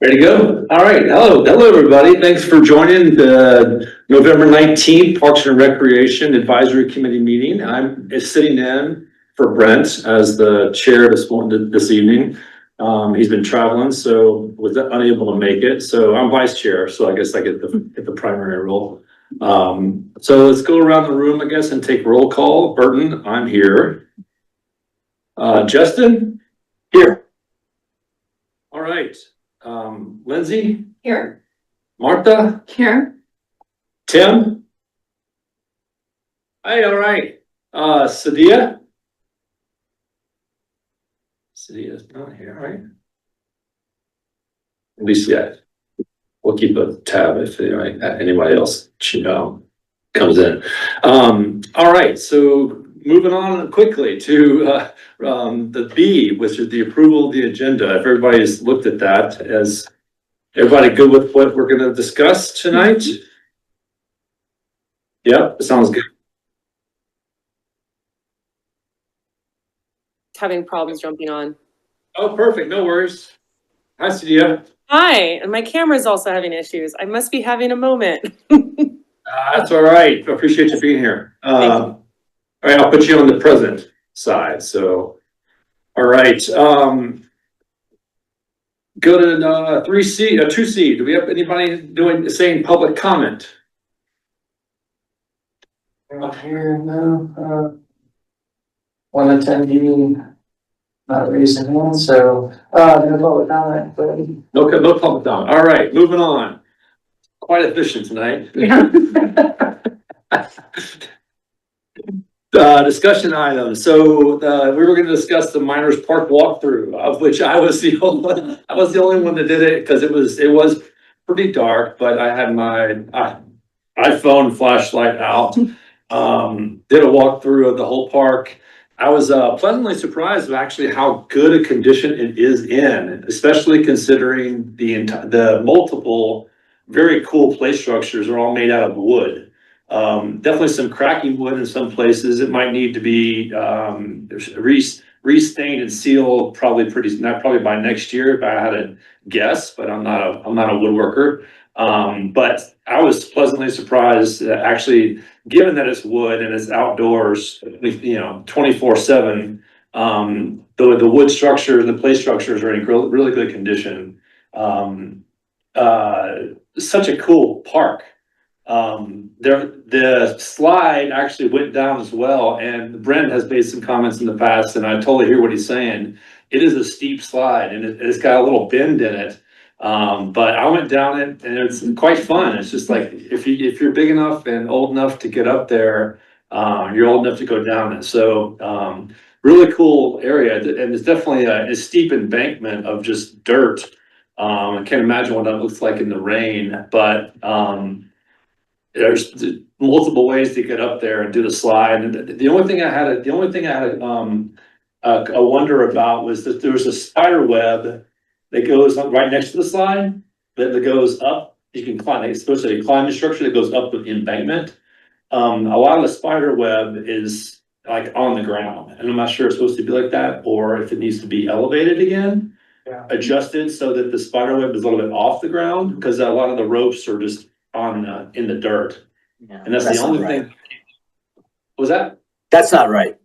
Ready to go? All right. Hello, everybody. Thanks for joining the November 19th Parks and Recreation Advisory Committee meeting. I'm sitting in for Brent as the chair this evening. He's been traveling, so was unable to make it. So I'm vice chair, so I guess I get the primary role. So let's go around the room, I guess, and take roll call. Burton, I'm here. Justin? Here. All right. Lindsay? Here. Martha? Here. Tim? Hey, all right. Sadia? Sadia's not here, right? At least, yeah. We'll keep a tab if anybody else comes in. All right, so moving on quickly to the B, which is the approval of the agenda. If everybody's looked at that, as everybody good with what we're going to discuss tonight? Yep, sounds good. Having problems jumping on. Oh, perfect. No worries. Hi, Sadia. Hi, and my camera's also having issues. I must be having a moment. That's all right. I appreciate you being here. All right, I'll put you on the present side. So, all right. Go to 3C, 2C. Do we have anybody saying public comment? Not here, no. One attendee not raising hand, so no public comment, but No public comment. All right, moving on. Quite efficient tonight. Discussion items. So we were going to discuss the Miners Park walkthrough, of which I was the only one that did it because it was pretty dark, but I had my iPhone flashlight out. Did a walkthrough of the whole park. I was pleasantly surprised of actually how good a condition it is in, especially considering the multiple very cool play structures are all made out of wood. Definitely some cracking wood in some places. It might need to be restained and sealed probably by next year if I had to guess, but I'm not a woodworker. But I was pleasantly surprised that actually, given that it's wood and it's outdoors, 24/7, the wood structure and the play structures are in really good condition. Such a cool park. The slide actually went down as well, and Brent has made some comments in the past, and I totally hear what he's saying. It is a steep slide, and it's got a little bend in it. But I went down it, and it's quite fun. It's just like if you're big enough and old enough to get up there, you're old enough to go down it. So really cool area, and it's definitely a steep embankment of just dirt. I can't imagine what that looks like in the rain, but there's multiple ways to get up there and do the slide. And the only thing I had a wonder about was that there was a spider web that goes right next to the slide that goes up. You can climb. It's supposed to be a climbing structure that goes up the embankment. A lot of the spider web is like on the ground, and I'm not sure it's supposed to be like that or if it needs to be elevated again, adjusted so that the spider web is a little bit off the ground, because a lot of the ropes are just on in the dirt, and that's the only thing. Was that? That's not right.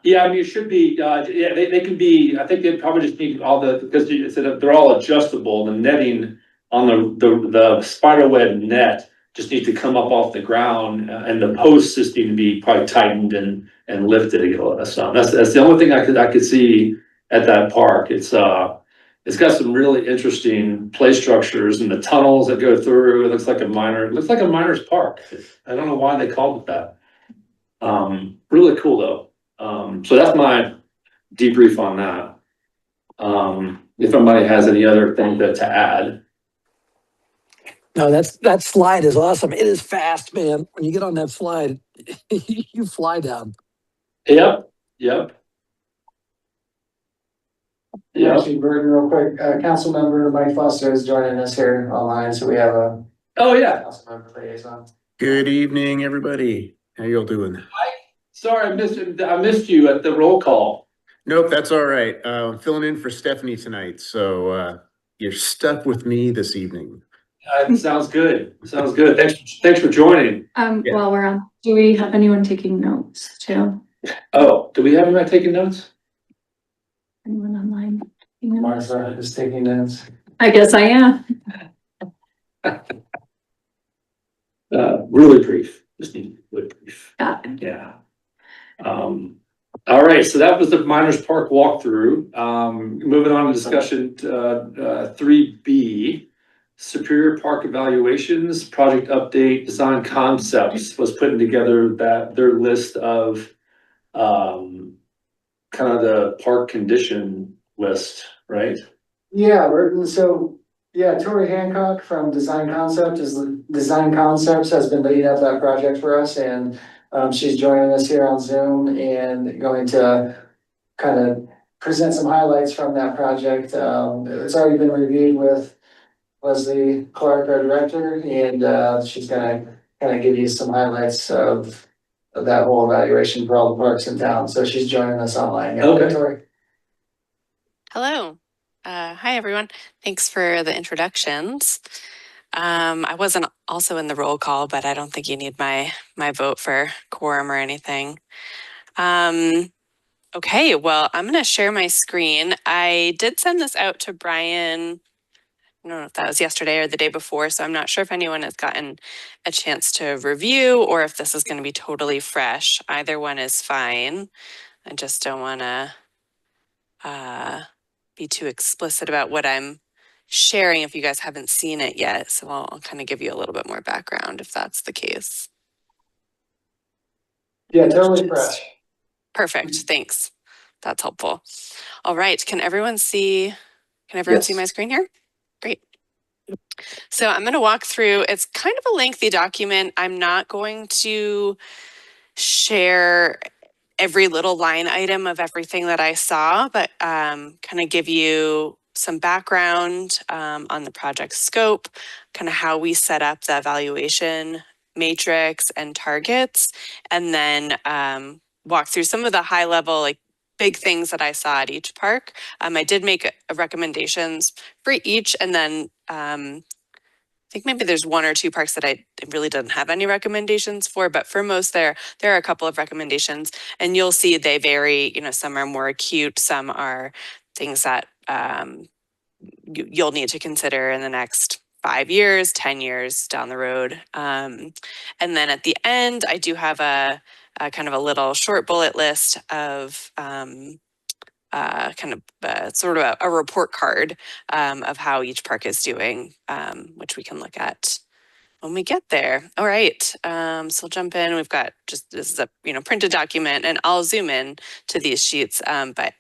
Yeah, I mean, it should be, they can be, I think they probably just need because you said they're all adjustable. The netting on the spider web net just needs to come up off the ground, and the posts just need to be probably tightened and lifted again. So that's the only thing I could see at that park. It's got some really interesting play structures and the tunnels that go through. It looks like a miner's park. I don't know why they called it that. Really cool though. So that's my debrief on that. If anybody has any other thing to add. No, that slide is awesome. It is fast, man. When you get on that slide, you fly down. Yep, yep. Yep. Actually, Burton, real quick, council member Mike Foster is joining us here online, so we have a Oh, yeah. council member liaison. Good evening, everybody. How y'all doing? Sorry, I missed you at the roll call. Nope, that's all right. I'm filling in for Stephanie tonight, so you're stuck with me this evening. Sounds good. Sounds good. Thanks for joining. Yeah. While we're on, do we have anyone taking notes too? Oh, do we have anybody taking notes? Anyone online? taking notes? Martha is taking notes. I guess I am. Really brief. Just need really brief. Got it. Yeah. All right, so that was the Miners Park walkthrough. Moving on to discussion 3B, Superior Park Evaluations, Project Update, Design Concepts was putting together their list of kind of the park condition list, right? Yeah, Burton, so, yeah, Tori Hancock from Design Concepts has been leading up that project for us, and she's joining us here on Zoom and going to kind of present some highlights from that project. It's already been reviewed with Leslie Clark, our director, and she's gonna kind of give you some highlights of that whole evaluation for all the parks in town. So she's joining us online. Yeah, Okay. Tori. Hello. Hi, everyone. Thanks for the introductions. I wasn't also in the roll call, but I don't think you need my vote for quorum or anything. Okay, well, I'm going to share my screen. I did send this out to Brian. I don't know if that was yesterday or the day before, so I'm not sure if anyone has gotten a chance to review or if this is going to be totally fresh. Either one is fine. I just don't want to be too explicit about what I'm sharing if you guys haven't seen it yet. So I'll kind of give you a little bit more background if that's the case. Yeah, totally fresh. Perfect. Thanks. That's helpful. All right. Can everyone see Yes. my screen here? Great. So I'm going to walk through, it's kind of a lengthy document. I'm not going to share every little line item of everything that I saw, but kind of give you some background on the project scope, kind of how we set up the evaluation matrix and targets, and then walk through some of the high level, like big things that I saw at each park. I did make recommendations for each, and then I think maybe there's one or two parks that I really didn't have any recommendations for, but for most there are a couple of recommendations, and you'll see they vary. You know, some are more acute, some are things that you'll need to consider in the next 5 years, 10 years down the road. And then at the end, I do have a kind of a little short bullet list of sort of a report card of how each park is doing, which we can look at when we get there. All right, so we'll jump in. We've got this is a printed document, and I'll zoom in to these sheets, but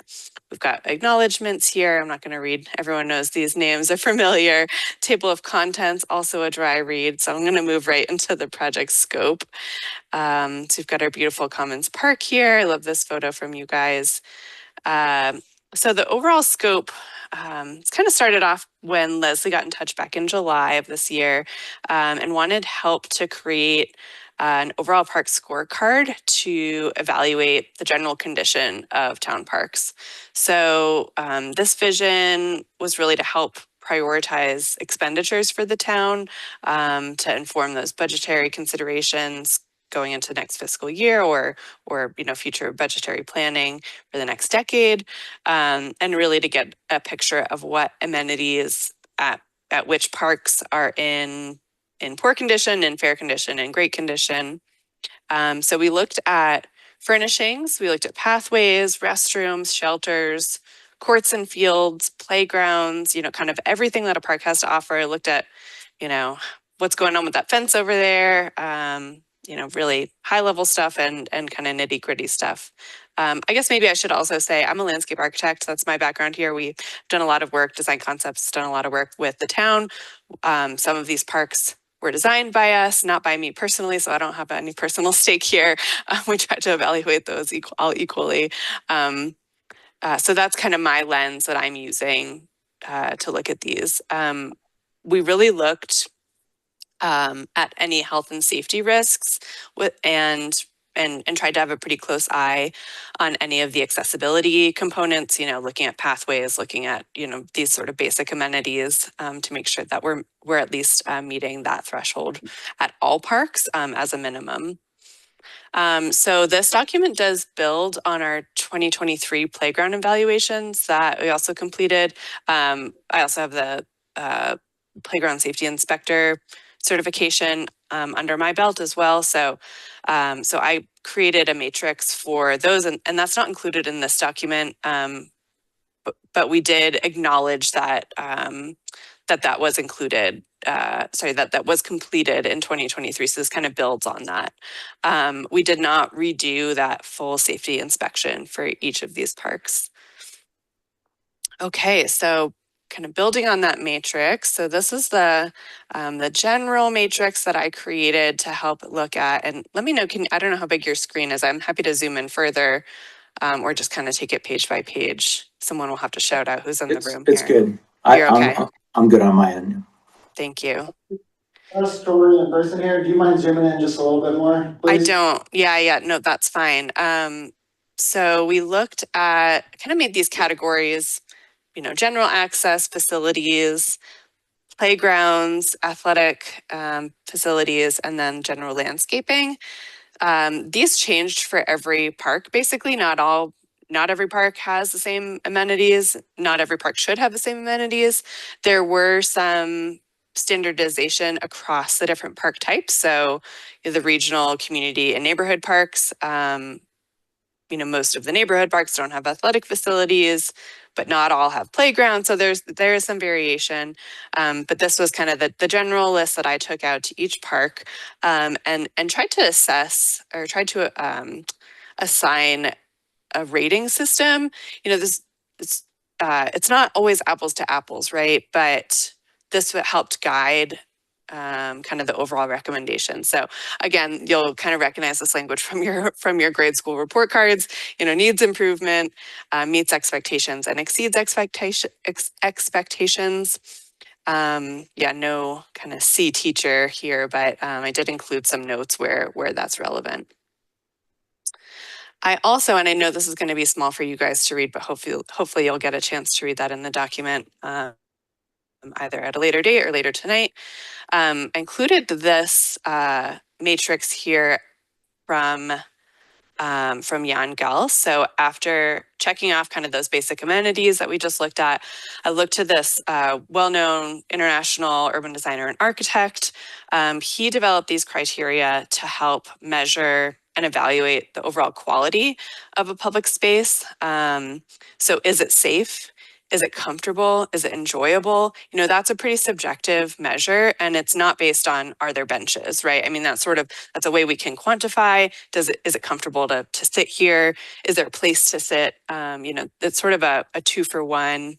we've got acknowledgements here. I'm not going to read. Everyone knows these names are familiar. Table of contents, also a dry read. So I'm going to move right into the project scope. So we've got our beautiful Commons Park here. I love this photo from you guys. So the overall scope, it's kind of started off when Leslie got in touch back in July of this year and wanted help to create an overall park scorecard to evaluate the general condition of town parks. So this vision was really to help prioritize expenditures for the town, to inform those budgetary considerations going into next fiscal year or future budgetary planning for the next decade, and really to get a picture of what amenities at which parks are in poor condition, in fair condition, in great condition. So we looked at furnishings, we looked at pathways, restrooms, shelters, courts and fields, playgrounds, kind of everything that a park has to offer. I looked at, what's going on with that fence over there. really high level stuff and kind of nitty gritty stuff. I guess maybe I should also say I'm a landscape architect. That's my background here. We've done a lot of work, design concepts, done a lot of work with the town. Some of these parks were designed by us, not by me personally, so I don't have any personal stake here. We try to evaluate those all equally. So that's kind of my lens that I'm using to look at these. We really looked at any health and safety risks and tried to have a pretty close eye on any of the accessibility components, looking at pathways, looking at, these sort of basic amenities to make sure that we're at least meeting that threshold at all parks as a minimum. So this document does build on our 2023 playground evaluations that we also completed. I also have the playground safety inspector certification under my belt as well. So I created a matrix for those, and that's not included in this document, but we did acknowledge that that was included. That was completed in 2023. So this kind of builds on that. We did not redo that full safety inspection for each of these parks. Okay, so kind of building on that matrix. So this is the general matrix that I created to help look at. And let me know, I don't know how big your screen is. I'm happy to zoom in further or just kind of take it page by page. Someone will have to shout out who's in the room It's here. good. You're okay. I'm good on my end. Thank you. Us Tori in person here, do you mind zooming in just a little bit more, please? I don't. Yeah. No, that's fine. So we looked at, kind of made these categories, general access facilities, playgrounds, athletic facilities, and then general landscaping. These changed for every park, basically. Not every park has the same amenities. Not every park should have the same amenities. There were some standardization across the different park types. So the regional, community, and neighborhood parks, most of the neighborhood parks don't have athletic facilities, but not all have playgrounds. So there is some variation. But this was kind of the general list that I took out to each park and tried to assess or tried to assign a rating system. It's not always apples to apples, right? But this helped guide kind of the overall recommendation. So again, you'll kind of recognize this language from your grade school report cards. Needs improvement, meets expectations, and exceeds expectations. No kind of C teacher here, but I did include some notes where that's relevant. I also, and I know this is going to be small for you guys to read, but hopefully you'll get a chance to read that in the document either at a later date or later tonight. Included this matrix here from Jan Gell. So after checking off kind of those basic amenities that we just looked at, I looked to this well-known international urban designer and architect. He developed these criteria to help measure and evaluate the overall quality of a public space. So is it safe? Is it comfortable? Is it enjoyable? That's a pretty subjective measure, and it's not based on, are there benches, right? I mean, that's a way we can quantify. Is it comfortable to sit here? Is there a place to sit? It's sort of a 2-for-1,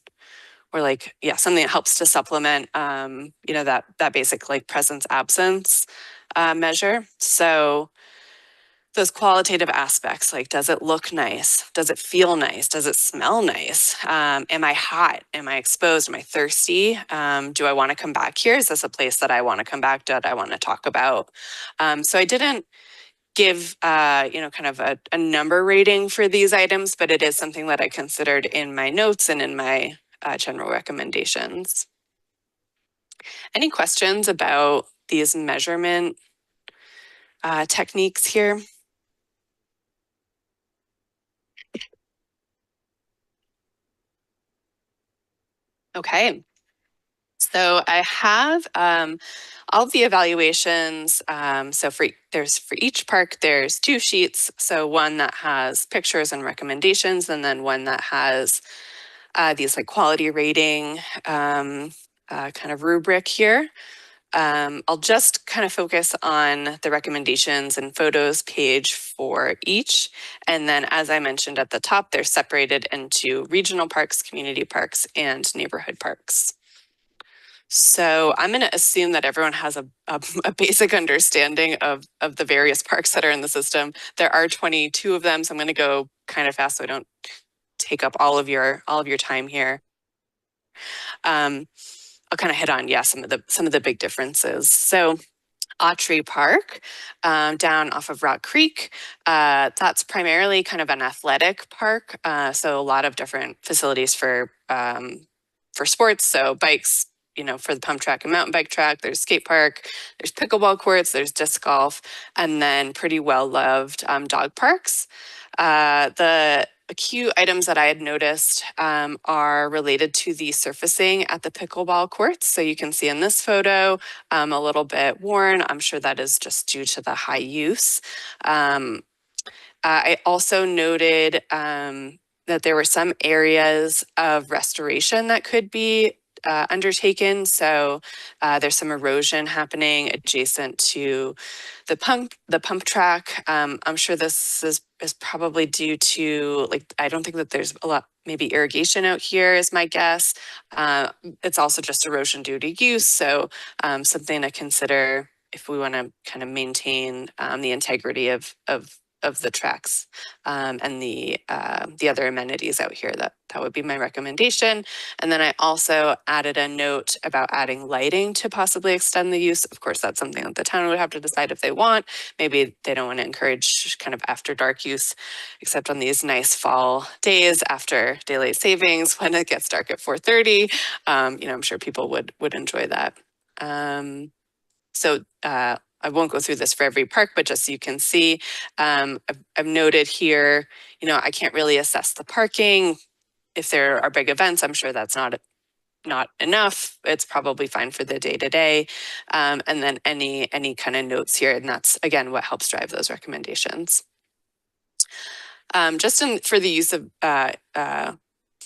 or something that helps to supplement, that basic presence absence measure. So those qualitative aspects, does it look nice? Does it feel nice? Does it smell nice? Am I hot? Am I exposed? Am I thirsty? Do I want to come back here? Is this a place that I want to come back to, that I want to talk about? So I didn't give, kind of a number rating for these items, but it is something that I considered in my notes and in my general recommendations. Any questions about these measurement techniques here? Okay, so I have all of the evaluations. So for each park, there's 2 sheets. So one that has pictures and recommendations, and then one that has these quality rating kind of rubric here. I'll just kind of focus on the recommendations and photos page for each. And then, as I mentioned at the top, they're separated into regional parks, community parks, and neighborhood parks. So I'm going to assume that everyone has a basic understanding of the various parks that are in the system. There are 22 of them, so I'm going to go kind of fast so I don't take up all of your time here. I'll kind of hit on some of the big differences. So Autry Park, down off of Rock Creek. That's primarily kind of an athletic park. So a lot of different facilities for sports. So bikes, for the pump track and mountain bike track. There's skate park, there's pickleball courts, there's disc golf, and then pretty well loved dog parks. The cute items that I had noticed are related to the surfacing at the pickleball courts. So you can see in this photo, a little bit worn. I'm sure that is just due to the high use. I also noted that there were some areas of restoration that could be undertaken. So there's some erosion happening adjacent to the pump track. I'm sure this is probably due to, I don't think that there's a lot, maybe irrigation out here is my guess. It's also just erosion due to use. So something to consider if we want to kind of maintain the integrity of the tracks and the other amenities out here. That would be my recommendation. And then I also added a note about adding lighting to possibly extend the use. Of course, that's something that the town would have to decide if they want. Maybe they don't want to encourage kind of after dark use, except on these nice fall days after daylight savings when it gets dark at 4:30. I'm sure people would enjoy that. So I won't go through this for every park, but just so you can see, I've noted here, I can't really assess the parking. If there are big events, I'm sure that's not enough. It's probably fine for the day-to-day. And then any kind of notes here, and that's, again, what helps drive those recommendations. For the use of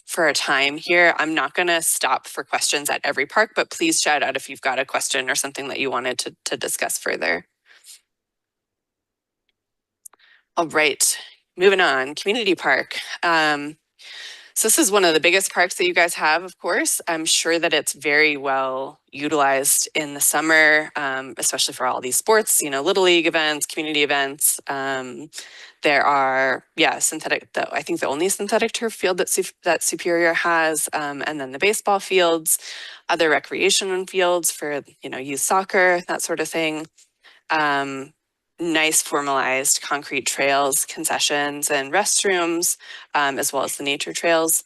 for a time here, I'm not going to stop for questions at every park, but please shout out if you've got a question or something that you wanted to discuss further. All right, moving on, community park. So this is one of the biggest parks that you guys have, of course. I'm sure that it's very well utilized in the summer, especially for all these sports, Little League events, community events. There are, synthetic, I think the only synthetic turf field that Superior has, and then the baseball fields, other recreation fields for, youth soccer, that sort of thing. Nice formalized concrete trails, concessions, and restrooms, as well as the nature trails.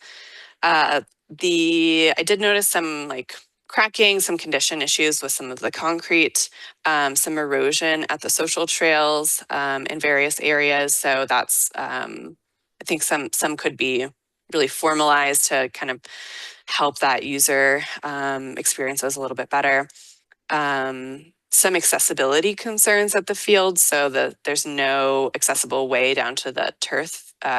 I did notice some cracking, some condition issues with some of the concrete, some erosion at the social trails in various areas. So that's, I think some could be really formalized to kind of help that user experience those a little bit better. Some accessibility concerns at the field, so there's no accessible way down to the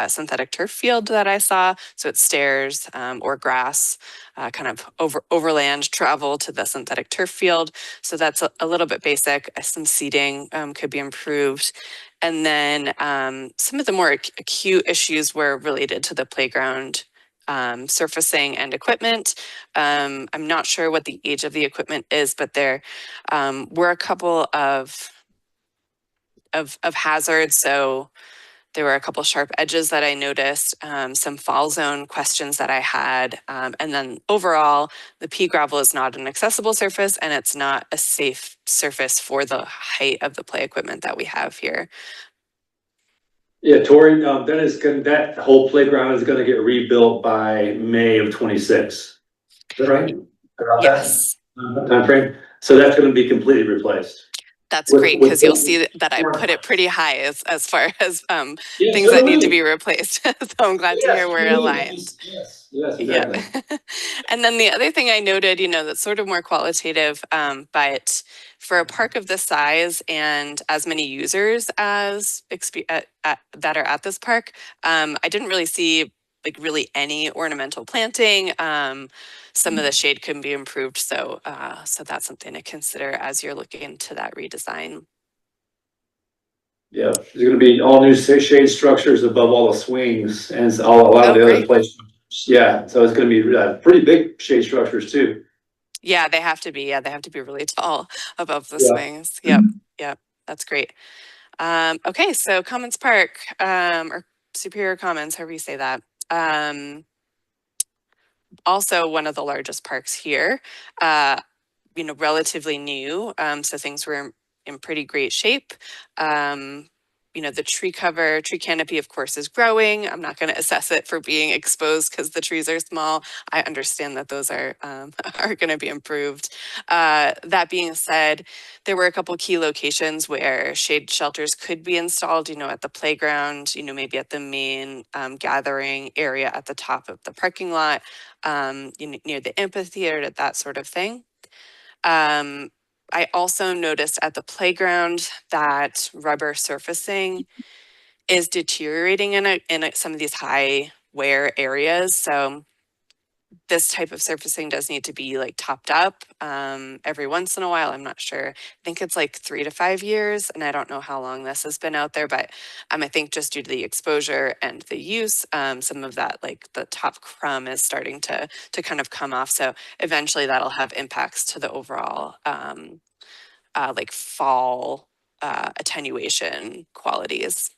synthetic turf field that I saw. So it's stairs or grass, kind of overland travel to the synthetic turf field. So that's a little bit basic. Some seating could be improved. And then some of the more acute issues were related to the playground surfacing and equipment. I'm not sure what the age of the equipment is, but there were a couple of hazards. So there were a couple sharp edges that I noticed, some fall zone questions that I had, and then overall, the pea gravel is not an accessible surface, and it's not a safe surface for the height of the play equipment that we have here. Yeah, Tori, that whole playground is gonna get rebuilt by May of 26. Is that right? Around Yes. that time frame? So that's gonna be completely replaced. That's great, because you'll see that I put it pretty high as far as things that need to be replaced. So I'm glad to hear we're aligned. Yes, exactly. Yeah. And then the other thing I noted, that's sort of more qualitative, but for a park of this size and as many users as that are at this park, I didn't really see like really any ornamental planting. Some of the shade can be improved. So that's something to consider as you're looking into that redesign. Yeah, there's gonna be all new shade structures above all the swings and a lot of the other Great. places. Yeah, so it's gonna be pretty big shade structures too. Yeah, they have to be. Yeah, they have to be really tall above the Yeah. swings. Yep. Yep. That's great. Okay, so Commons Park, or Superior Commons, however you say that. Also one of the largest parks here, relatively new. So things were in pretty great shape. The tree canopy, of course, is growing. I'm not going to assess it for being exposed because the trees are small. I understand that those are are going to be improved. That being said, there were a couple key locations where shade shelters could be installed. At the playground. Maybe at the main gathering area at the top of the parking lot, near the amphitheater, that sort of thing. I also noticed at the playground that rubber surfacing is deteriorating in some of these high wear areas. So this type of surfacing does need to be like topped up every once in a while. I'm not sure. I think it's like 3 to 5 years, and I don't know how long this has been out there, but I think just due to the exposure and the use, some of that, like the top crumb, is starting to kind of come off. So eventually that'll have impacts to the overall like fall attenuation qualities.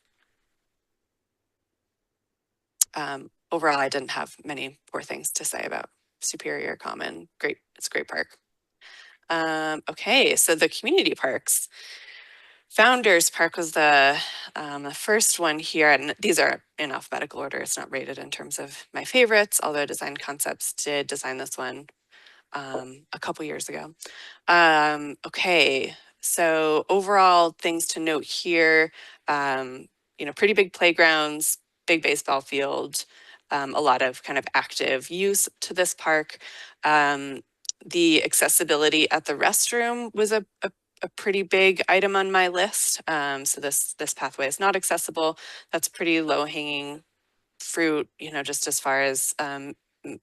Overall, I didn't have many poor things to say about Superior Common. Great, it's a great park. Okay, so the community parks. Founders Park was the first one here, and these are in alphabetical order. It's not rated in terms of my favorites, although Design Concepts did design this one a couple years ago. Okay, so overall things to note here, pretty big playgrounds, big baseball field, a lot of kind of active use to this park. The accessibility at the restroom was a pretty big item on my list. So this pathway is not accessible. That's pretty low hanging fruit, just as far as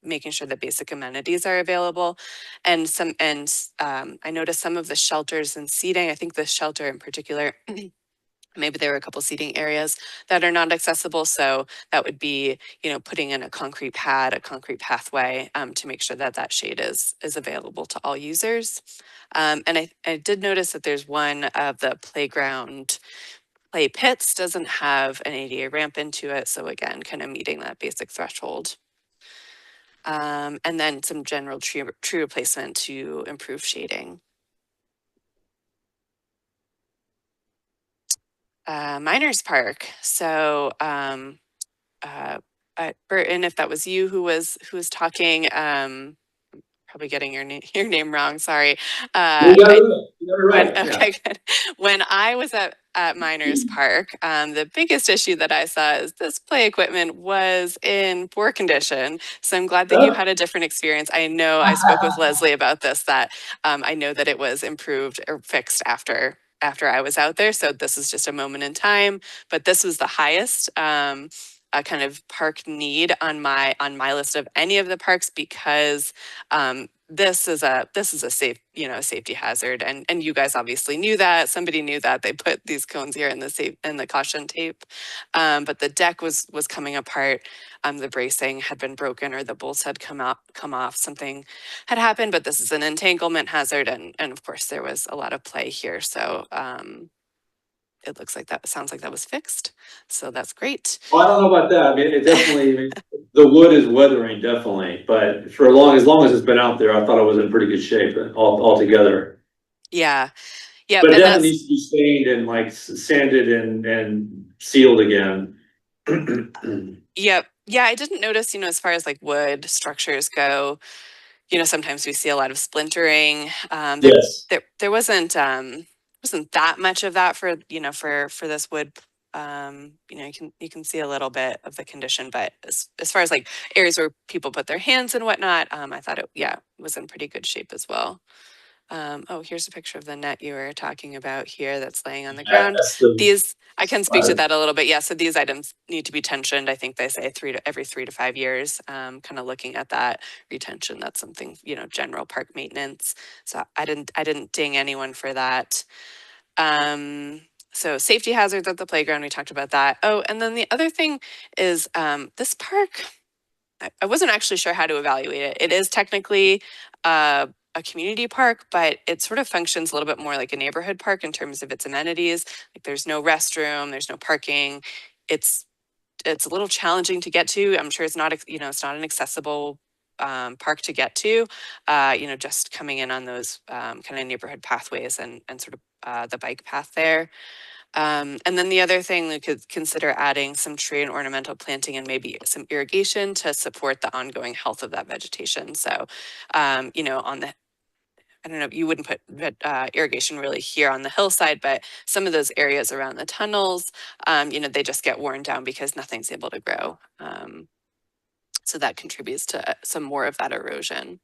making sure that basic amenities are available. And I noticed some of the shelters and seating. I think this shelter in particular, maybe there were a couple seating areas that are not accessible. So that would be, putting in a concrete pad, a concrete pathway to make sure that that shade is available to all users. And I did notice that there's one of the playground play pits doesn't have an ADA ramp into it. So again, kind of meeting that basic threshold. And then some general tree replacement to improve shading. Miners Park. So Burton, if that was you who was talking, probably getting your name wrong. Sorry. You got it right. Okay, good. When I was at Miners Park, the biggest issue that I saw is this play equipment was in poor condition. So I'm glad that you had a different experience. I know I spoke with Leslie about this, that I know that it was improved or fixed after I was out there. So this is just a moment in time, but this was the highest kind of park need on my list of any of the parks, because this is a safe, safety hazard, and you guys obviously knew that. Somebody knew that. They put these cones here in the caution tape, but the deck was coming apart. The bracing had been broken, or the bolts had come off. Something had happened, but this is an entanglement hazard, and of course there was a lot of play here. So it sounds like that was fixed. So that's great. Well, I don't know about that. I mean, it definitely, the wood is weathering, definitely, but as long as it's been out there, I thought it was in pretty good shape altogether. Yeah. Yeah. But it definitely needs to be stained and like sanded and sealed again. Yep. Yeah, I didn't notice, as far as like wood structures go, sometimes we see a lot of splintering. Yes. There wasn't that much of that for this wood. You can see a little bit of the condition, but as far as like areas where people put their hands and whatnot, I thought it was in pretty good shape as well. Oh, here's a picture of the net you were talking about here that's laying on the ground. That's the, These, I can speak to that a little bit. Yeah, so these items need to be tensioned. I think they say every 3 to 5 years, kind of looking at that retention. That's something, general park maintenance. So I didn't ding anyone for that. So safety hazards at the playground, we talked about that. Oh, and then the other thing is this park, I wasn't actually sure how to evaluate it. It is technically a community park, but it sort of functions a little bit more like a neighborhood park in terms of its amenities. Like there's no restroom, there's no parking. It's a little challenging to get to. I'm sure it's not, it's not an accessible park to get to. Just coming in on those kind of neighborhood pathways and sort of the bike path there. And then the other thing, we could consider adding some tree and ornamental planting and maybe some irrigation to support the ongoing health of that vegetation. So, on the, I don't know, you wouldn't put irrigation really here on the hillside, but some of those areas around the tunnels, they just get worn down because nothing's able to grow. So that contributes to some more of that erosion.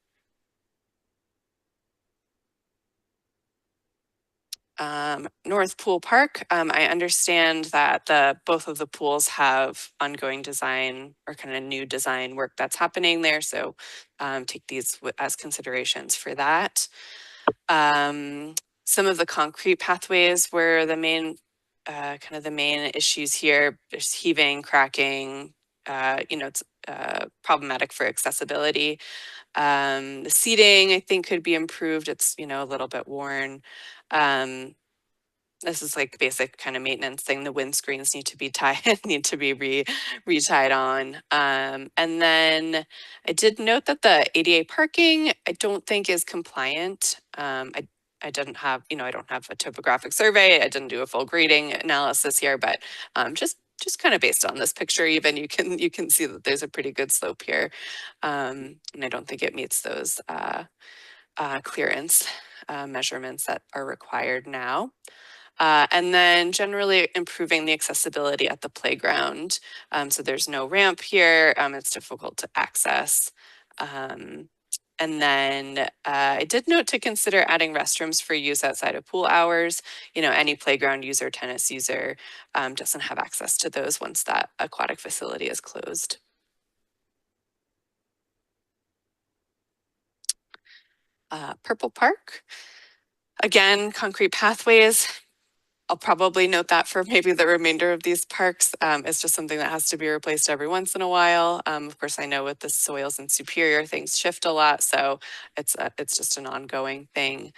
North Pool Park, I understand that both of the pools have ongoing design or kind of new design work that's happening there. So take these as considerations for that. Some of the concrete pathways were the main, kind of the main issues here. There's heaving, cracking, it's problematic for accessibility. The seating, I think, could be improved. It's, a little bit worn. This is like basic kind of maintenance thing. The windscreens need to be retied on. And then I did note that the ADA parking, I don't think is compliant. I didn't have, I don't have a topographic survey. I didn't do a full grading analysis here, but just kind of based on this picture, even you can see that there's a pretty good slope here. And I don't think it meets those clearance measurements that are required now. And then generally improving the accessibility at the playground. So there's no ramp here. It's difficult to access. And then I did note to consider adding restrooms for use outside of pool hours. Any playground user, tennis user doesn't have access to those once that aquatic facility is closed. Purple Park. Again, concrete pathways. I'll probably note that for maybe the remainder of these parks. It's just something that has to be replaced every once in a while. Of course, I know with the soils in Superior, things shift a lot, so it's just an ongoing thing.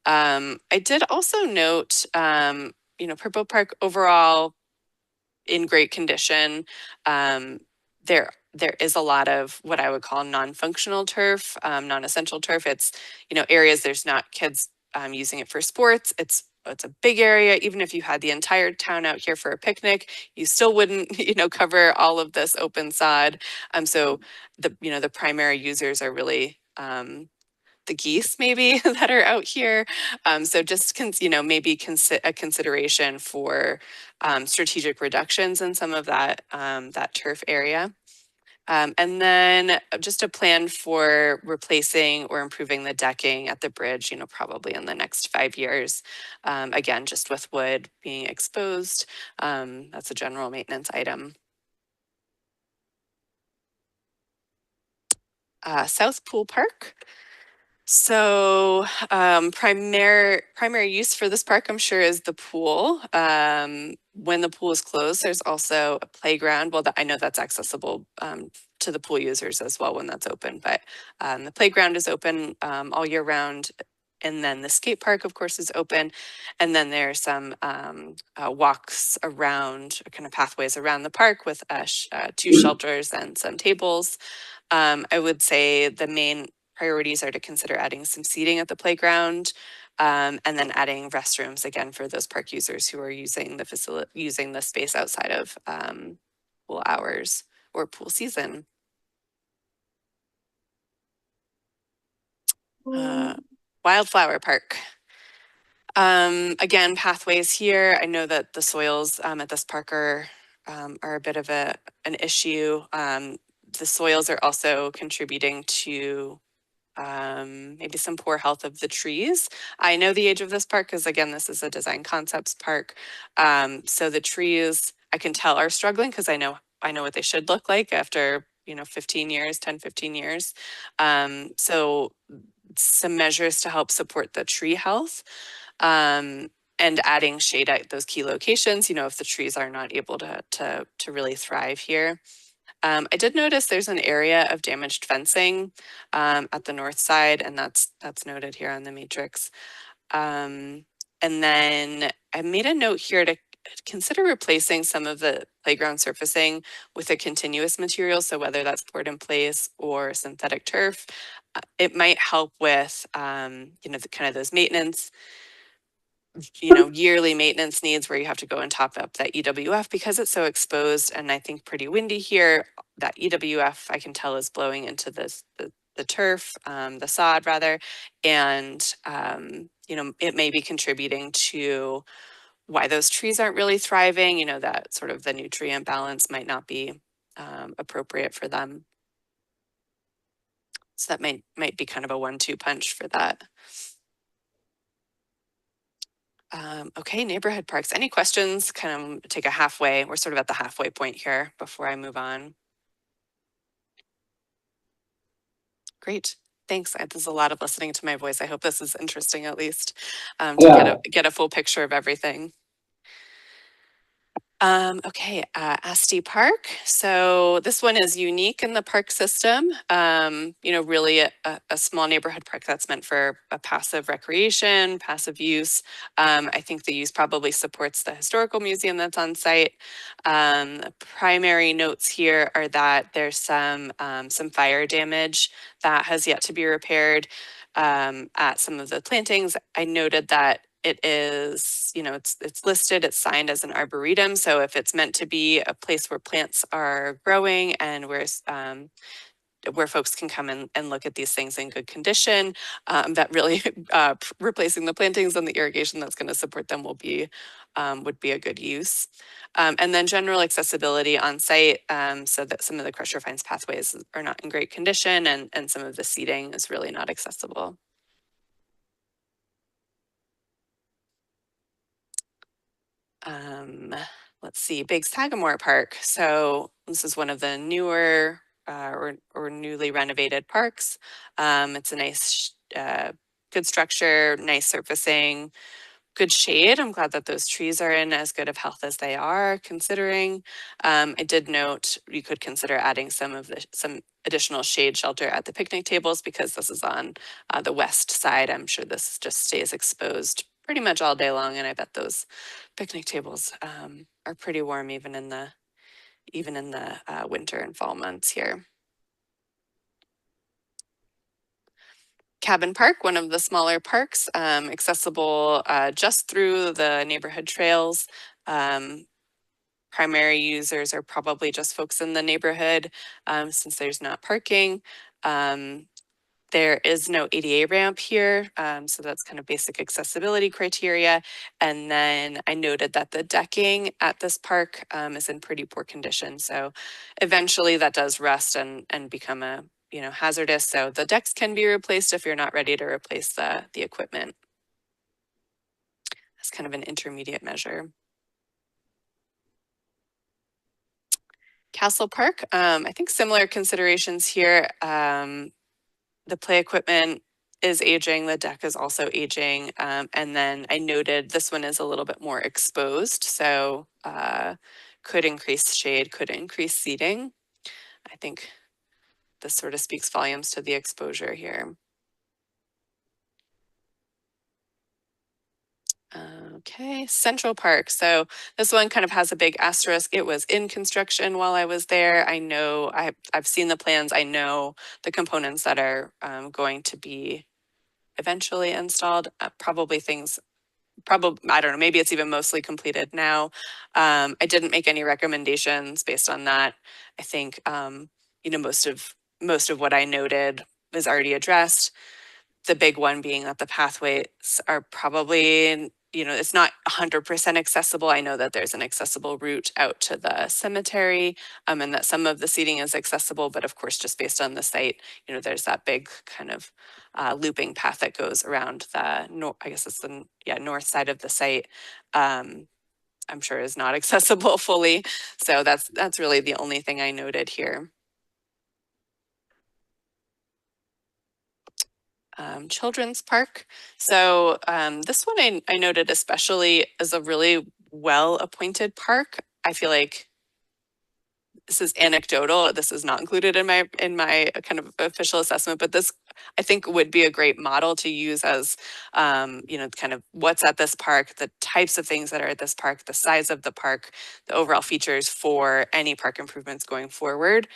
I did also note, Purple Park overall in great condition. There is a lot of what I would call non-functional turf, non-essential turf. It's, areas there's not kids using it for sports. It's a big area. Even if you had the entire town out here for a picnic, you still wouldn't, cover all of this open sod. So the primary users are really the geese maybe that are out here. So just, maybe a consideration for strategic reductions in some of that, that turf area. And then just a plan for replacing or improving the decking at the bridge, probably in the next 5 years. Again, just with wood being exposed, that's a general maintenance item. South Pool Park. So primary use for this park, I'm sure, is the pool. When the pool is closed, there's also a playground. Well, I know that's accessible to the pool users as well when that's open, but the playground is open all year round. And then the skate park, of course, is open. And then there's some walks around, kind of pathways around the park with 2 shelters and some tables. I would say the main priorities are to consider adding some seating at the playground, and then adding restrooms again for those park users who are using the facility, using the space outside of pool hours or pool season. Wildflower Park. Again, pathways here. I know that the soils at this park are a bit of an issue. The soils are also contributing to maybe some poor health of the trees. I know the age of this park because again, this is a design concepts park. So the trees I can tell are struggling because I know what they should look like after, 15 years, 10, 15 years. So some measures to help support the tree health. And adding shade at those key locations, if the trees are not able to really thrive here. I did notice there's an area of damaged fencing at the north side, and that's noted here on the matrix. And then I made a note here to consider replacing some of the playground surfacing with a continuous material. So whether that's poured in place or synthetic turf, it might help with, the kind of those maintenance, yearly maintenance needs where you have to go and top up that EWF because it's so exposed and I think pretty windy here. That EWF I can tell is blowing into the turf, the sod rather, and it may be contributing to why those trees aren't really thriving. That sort of the nutrient balance might not be appropriate for them. So that might be kind of a 1-2 punch for that. Okay, neighborhood parks. Any questions? Kind of take a halfway. We're sort of at the halfway point here before I move on. Great. Thanks. There's a lot of listening to my voice. I hope this is interesting at least to get a full picture of everything. Okay, Asti Park. So this one is unique in the park system. Really a small neighborhood park that's meant for a passive recreation, passive use. I think the use probably supports the historical museum that's on site. Primary notes here are that there's some fire damage that has yet to be repaired at some of the plantings. I noted that it is, it's listed, it's signed as an arboretum. So if it's meant to be a place where plants are growing and where folks can come and look at these things in good condition, that really replacing the plantings and the irrigation that's going to support them would be a good use. And then general accessibility on site, so that some of the crusher fines pathways are not in great condition and some of the seating is really not accessible. Let's see, Big Sagamore Park. So this is one of the newer or newly renovated parks. It's a nice, good structure, nice surfacing, good shade. I'm glad that those trees are in as good of health as they are, considering. I did note you could consider adding some additional shade shelter at the picnic tables because this is on the west side. I'm sure this just stays exposed pretty much all day long, and I bet those picnic tables are pretty warm even in the winter and fall months here. Cabin Park, one of the smaller parks, accessible just through the neighborhood trails. Primary users are probably just folks in the neighborhood since there's not parking. There is no ADA ramp here, so that's kind of basic accessibility criteria. And then I noted that the decking at this park is in pretty poor condition. So eventually that does rust and become hazardous. So the decks can be replaced if you're not ready to replace the equipment. That's kind of an intermediate measure. Castle Park, I think similar considerations here. The play equipment is aging, the deck is also aging, and then I noted this one is a little bit more exposed, so could increase shade, could increase seating. I think this sort of speaks volumes to the exposure here. Okay, Central Park. So this one kind of has a big asterisk. It was in construction while I was there. I know I've seen the plans. I know the components that are going to be eventually installed. I don't know, maybe it's even mostly completed now. I didn't make any recommendations based on that. I think most of what I noted was already addressed. The big one being that the pathways are probably you know, it's not 100% accessible. I know that there's an accessible route out to the cemetery, and that some of the seating is accessible, but of course, just based on the site, you know, there's that big kind of looping path that goes around the I guess it's the north side of the site. I'm sure is not accessible fully. So that's really the only thing I noted here. Children's park. So this one I noted especially as a really well appointed park. I feel like this is anecdotal. This is not included in my kind of official assessment, but this I think would be a great model to use as, you know, kind of what's at this park, the types of things that are at this park, the size of the park, the overall features for any park improvements going forward.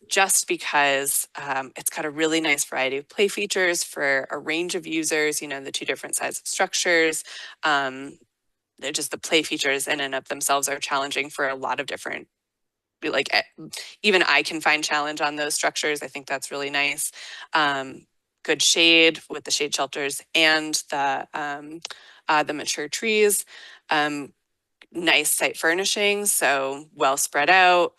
Just because it's got a really nice variety of play features for a range of users, you know, the two different sides of structures. They're just the play features in and of themselves are challenging for a lot of different, like even I can find challenge on those structures. I think that's really nice. Good shade with the shade shelters and the mature trees. Nice site furnishings, so well spread out.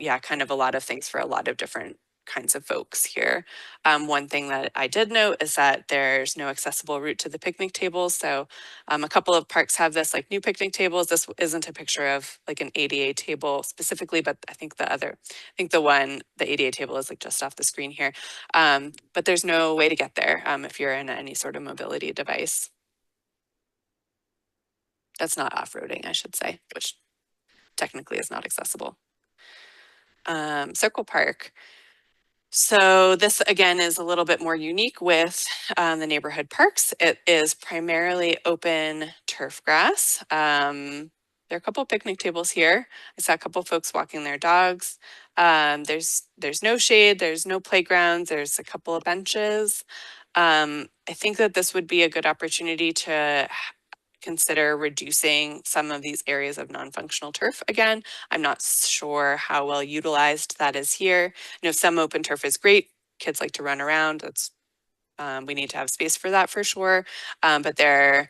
Yeah, kind of a lot of things for a lot of different kinds of folks here. One thing that I did note is that there's no accessible route to the picnic tables. So a couple of parks have this, like new picnic tables. This isn't a picture of like an ADA table specifically, but I think the ADA table is like just off the screen here. But there's no way to get there if you're in any sort of mobility device. That's not off-roading, I should say, which technically is not accessible. Circle Park. So this again is a little bit more unique with the neighborhood parks. It is primarily open turf grass. There are a couple of picnic tables here. I saw a couple of folks walking their dogs. There's no shade, there's no playgrounds, there's a couple of benches. I think that this would be a good opportunity to consider reducing some of these areas of non-functional turf. Again, I'm not sure how well utilized that is here. You know, some open turf is great. Kids like to run around. That's we need to have space for that for sure. But there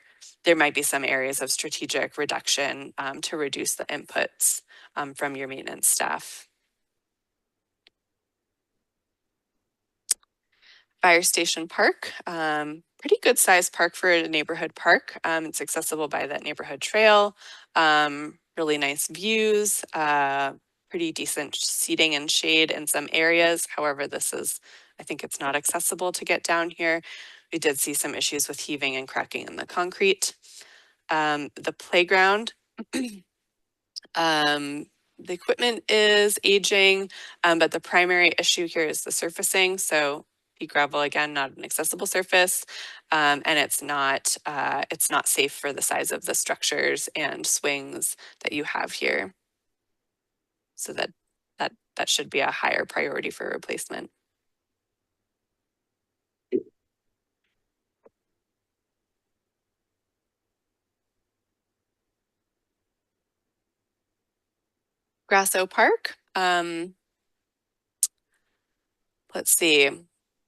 might be some areas of strategic reduction to reduce the inputs from your maintenance staff. Fire Station Park, pretty good sized park for a neighborhood park. It's accessible by that neighborhood trail, really nice views, pretty decent seating and shade in some areas. However, I think it's not accessible to get down here. We did see some issues with heaving and cracking in the concrete. The playground, the equipment is aging, but the primary issue here is the surfacing. So pea gravel, again, not an accessible surface, and it's not safe for the size of the structures and swings that you have here. So that should be a higher priority for replacement. Grasso Park. Let's see.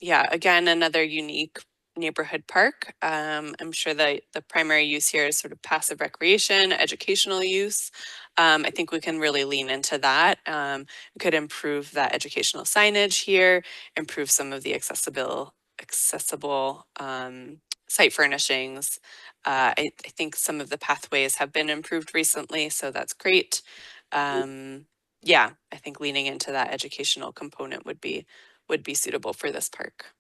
Yeah, again, another unique neighborhood park. I'm sure that the primary use here is sort of passive recreation, educational use. I think we can really lean into that. We could improve that educational signage here, improve some of the accessible site furnishings. I think some of the pathways have been improved recently, so that's great. Yeah, I think leaning into that educational component would be suitable for this park.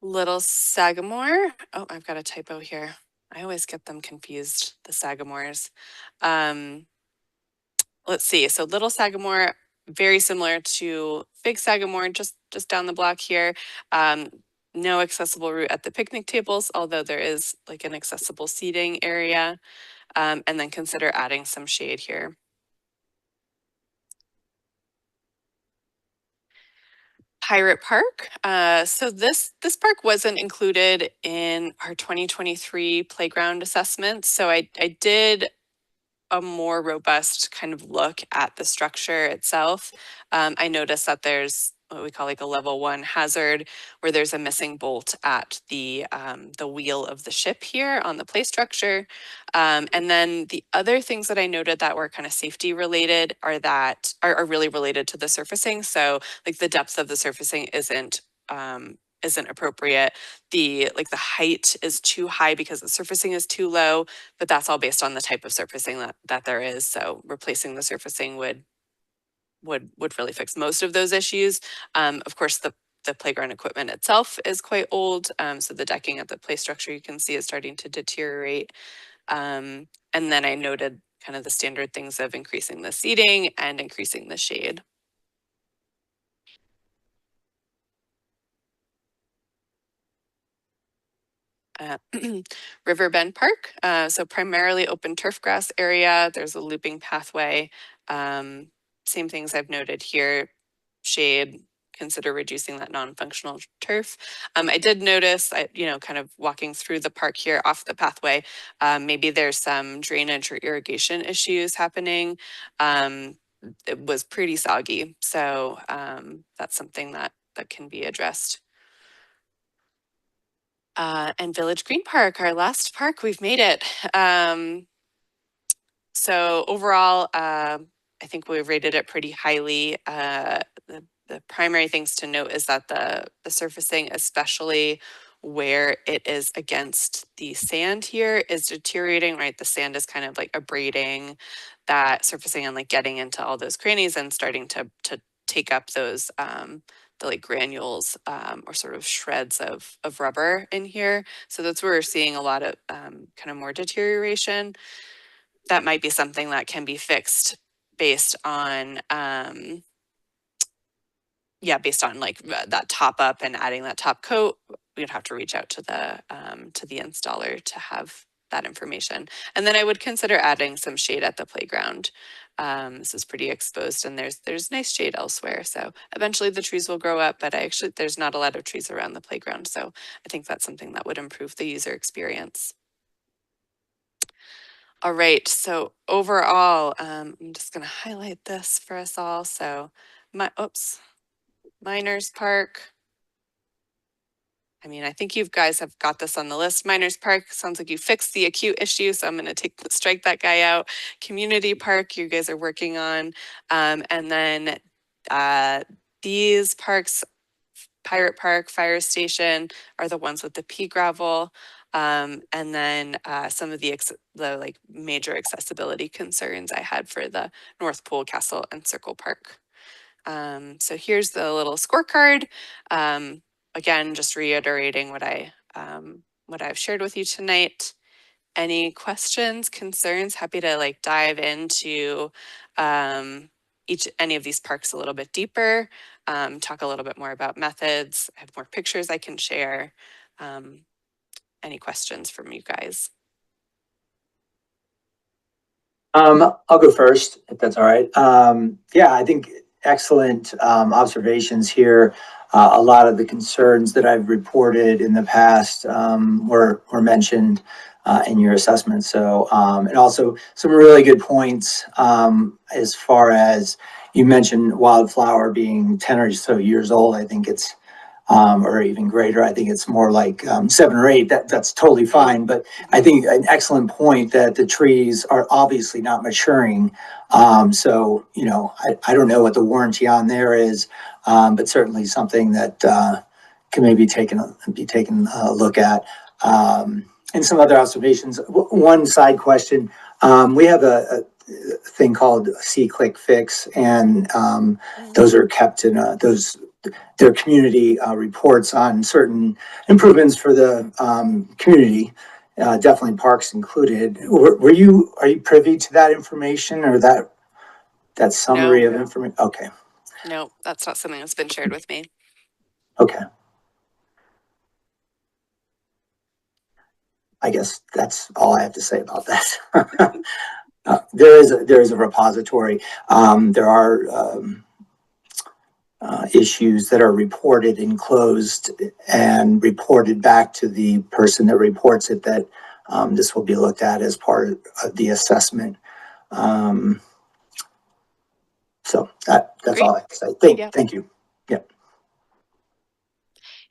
Little Sagamore. Oh, I've got a typo here. I always get them confused, the Sagamores. Let's see. So Little Sagamore, very similar to Big Sagamore, just down the block here. No accessible route at the picnic tables, although there is like an accessible seating area. And then consider adding some shade here. Pirate Park. So this park wasn't included in our 2023 playground assessment. So I did a more robust kind of look at the structure itself. I noticed that there's what we call like a level 1 hazard, where there's a missing bolt at the wheel of the ship here on the play structure. And then the other things that I noted that were kind of safety related are really related to the surfacing. So like the depth of the surfacing isn't appropriate. The height is too high because the surfacing is too low, but that's all based on the type of surfacing that there is. So replacing the surfacing would really fix most of those issues. Of course, the playground equipment itself is quite old. So the decking at the play structure you can see is starting to deteriorate. And then I noted kind of the standard things of increasing the seating and increasing the shade. Riverbend Park, so primarily open turf grass area. There's a looping pathway. Same things I've noted here. Shade, consider reducing that non-functional turf. I did notice, kind of walking through the park here off the pathway, maybe there's some drainage or irrigation issues happening. It was pretty soggy, so that's something that can be addressed. And Village Green Park, our last park, we've made it. So overall, I think we've rated it pretty highly. The primary things to note is that the surfacing, especially where it is against the sand here, is deteriorating, right? The sand is kind of like abrading that surfacing and like getting into all those crannies and starting to take up those the like granules or sort of shreds of rubber in here. So that's where we're seeing a lot of kind of more deterioration. That might be something that can be fixed based on based on like that top up and adding that top coat. We'd have to reach out to the installer to have that information. And then I would consider adding some shade at the playground. This is pretty exposed and there's nice shade elsewhere. So eventually the trees will grow up, but there's not a lot of trees around the playground. So I think that's something that would improve the user experience. All right, so overall, I'm just gonna highlight this for us all. So Miners Park. I mean, I think you guys have got this on the list. Miners Park sounds like you fixed the acute issue, so I'm going to strike that guy out. Community Park, you guys are working on, and then these parks, Pirate Park, Fire Station, are the ones with the pea gravel, and then some of the like major accessibility concerns I had for the North Pole, Castle, and Circle Park. So here's the little scorecard. Again, just reiterating what I've shared with you tonight. Any questions, concerns? Happy to like dive into any of these parks a little bit deeper, talk a little bit more about methods. I have more pictures I can share. Any questions from you guys? I'll go first, if that's all right. Yeah, I think excellent observations here. A lot of the concerns that I've reported in the past were mentioned in your assessment. So, and also some really good points as far as you mentioned Wildflower being 10 or so years old. I think it's or even greater. I think it's more like 7 or 8. That's totally fine. But I think an excellent point that the trees are obviously not maturing. So, I don't know what the warranty on there is, but certainly something that can maybe be taken a look at. And some other observations. One side question. We have a thing called C-Click Fix, and those are kept in their community reports on certain improvements for the community, definitely parks included. Are you privy to that information or that summary of information? Okay. No, that's not something that's been shared with me. Okay. I guess that's all I have to say about that. There is a repository. There are issues that are reported and closed and reported back to the person that reports it, that this will be looked at as part of the assessment. So that's Great. all I have to say. Thank you. Yeah.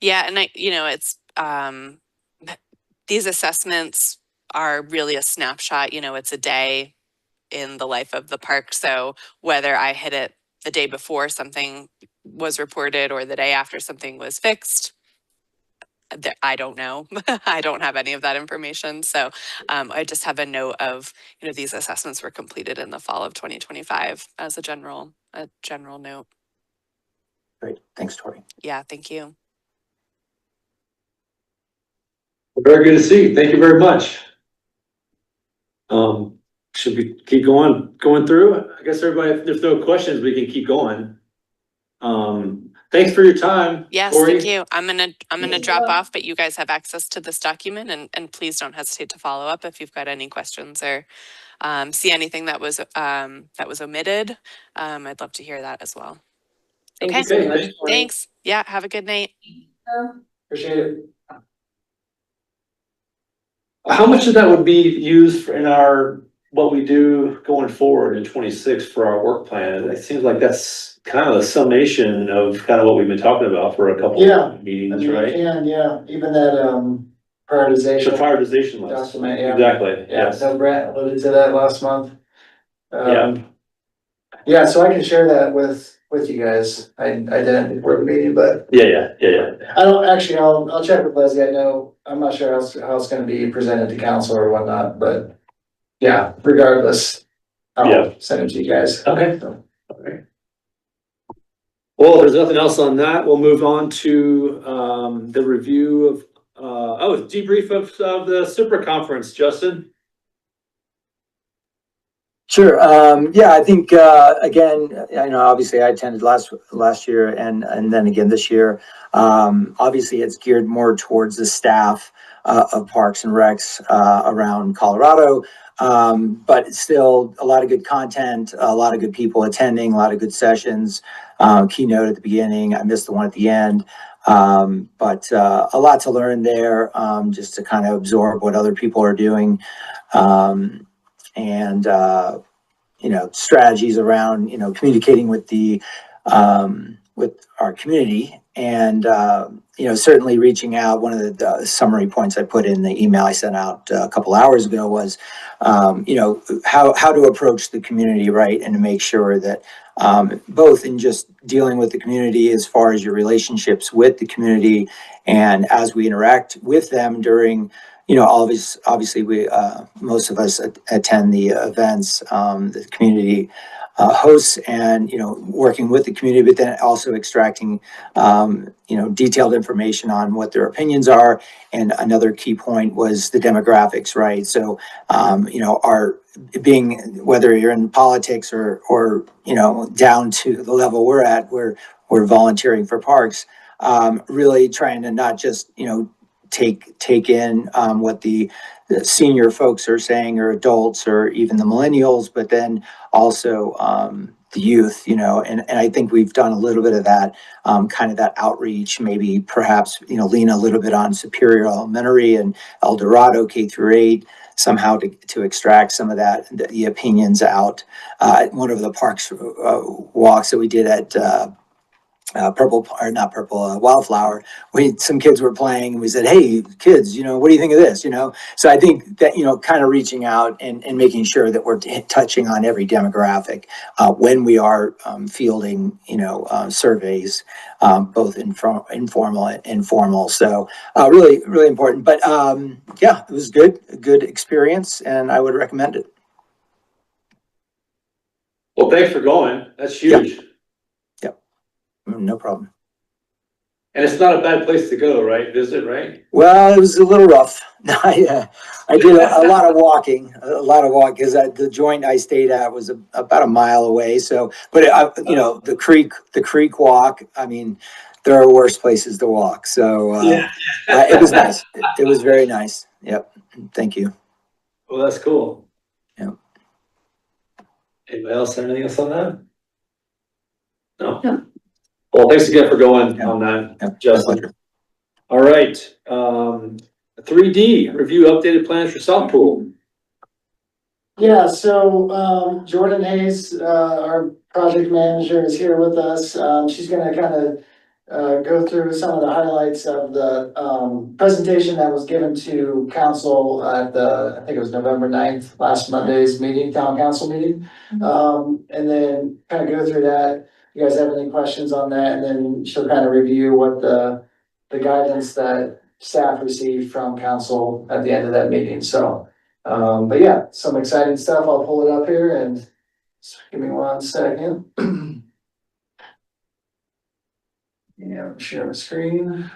Yeah, and it's these assessments are really a snapshot, it's a day in the life of the park. So whether I hit it the day before something was reported or the day after something was fixed, I don't know. I don't have any of that information. So I just have a note of, these assessments were completed in the fall of 2025 as a general note. Great, thanks, Tori. Yeah, thank you. Very good to see. Thank you very much. Should we keep going through? I guess everybody, if there's no questions, we can keep going. Thanks for your time. Yes, Tori. thank you. I'm gonna drop off, but you guys have access to this document, and please don't hesitate to follow up if you've got any questions or see anything that was omitted. I'd love to hear that as well. Thank Okay. you so much. Thanks. Yeah, have a good night. Appreciate it. How much of that would be used in what we do going forward in 26 for our work plan? It seems like that's kind of a summation of kind of what we've been talking about for a couple Yeah. of meetings, I mean, right? yeah, even that, The prioritization prioritization list. document, yeah. Exactly, Yeah, yes. so Brent alluded to that last month. Yeah. Yeah, so I can share that with you guys. I didn't before the meeting, but Yeah. I don't, actually, I'll check with Leslie. I'm not sure how it's gonna be presented to council or whatnot, but yeah, regardless, Yeah. I'll send it to you guys. Okay. Okay. Well, if there's nothing else on that, we'll move on to the review of debrief of the super conference, Justin. Sure. Yeah, I think, again, obviously I attended last year and then again this year. Obviously it's geared more towards the staff, of Parks and Recs, around Colorado. But it's still a lot of good content, a lot of good people attending, a lot of good sessions, keynote at the beginning. I missed the one at the end. But a lot to learn there, just to kind of absorb what other people are doing. And strategies around, communicating with with our community and, certainly reaching out. One of the summary points I put in the email I sent out a couple hours ago was, how to approach the community, right? And to make sure that, both in just dealing with the community as far as your relationships with the community and as we interact with them during, obviously we, most of us attend the events, the community hosts and, working with the community, but then also extracting, detailed information on what their opinions are. And another key point was the demographics, right? So, our being, whether you're in politics or, down to the level we're at, where we're volunteering for parks, really trying to not just, take in what the senior folks are saying, or adults, or even the millennials, but then also the youth, and I think we've done a little bit of that, kind of that outreach, maybe perhaps, lean a little bit on Superior Elementary and El Dorado K-8, somehow to extract some of that, the opinions out. One of the parks walks that we did at Wildflower, some kids were playing and we said, hey kids, what do you think of this? So I think that, kind of reaching out and making sure that we're touching on every demographic, when we are fielding, surveys, both informal and formal. So really, really important. But yeah, it was a good experience and I would recommend it. Well, thanks for going. That's huge. Yep. No problem. And it's not a bad place to go, right? Visit, right? Well, it was a little rough. I did a lot of walking, because the joint I stayed at was about a mile away. So, but the creek walk, I mean, there are worse places to walk. So, it was nice. It was very nice. Yep. Thank you. Well, that's cool. Yeah. Anybody else have anything else on that? No? No. Well, thanks again for going on that, Yeah, Justin. All right, 3D, review updated plans for South Pool. Yeah, so, Jordan Hayes, our project manager is here with us. She's gonna kind of go through some of the highlights of the, presentation that was given to council at the, I think it was November 9th, last Monday's meeting, town council meeting. And then kind of go through that. You guys have any questions on that? And then she'll kind of review what the guidance that staff received from council at the end of that meeting. So, but yeah, some exciting stuff. I'll pull it up here and just give me 1 second. Yeah, share my screen.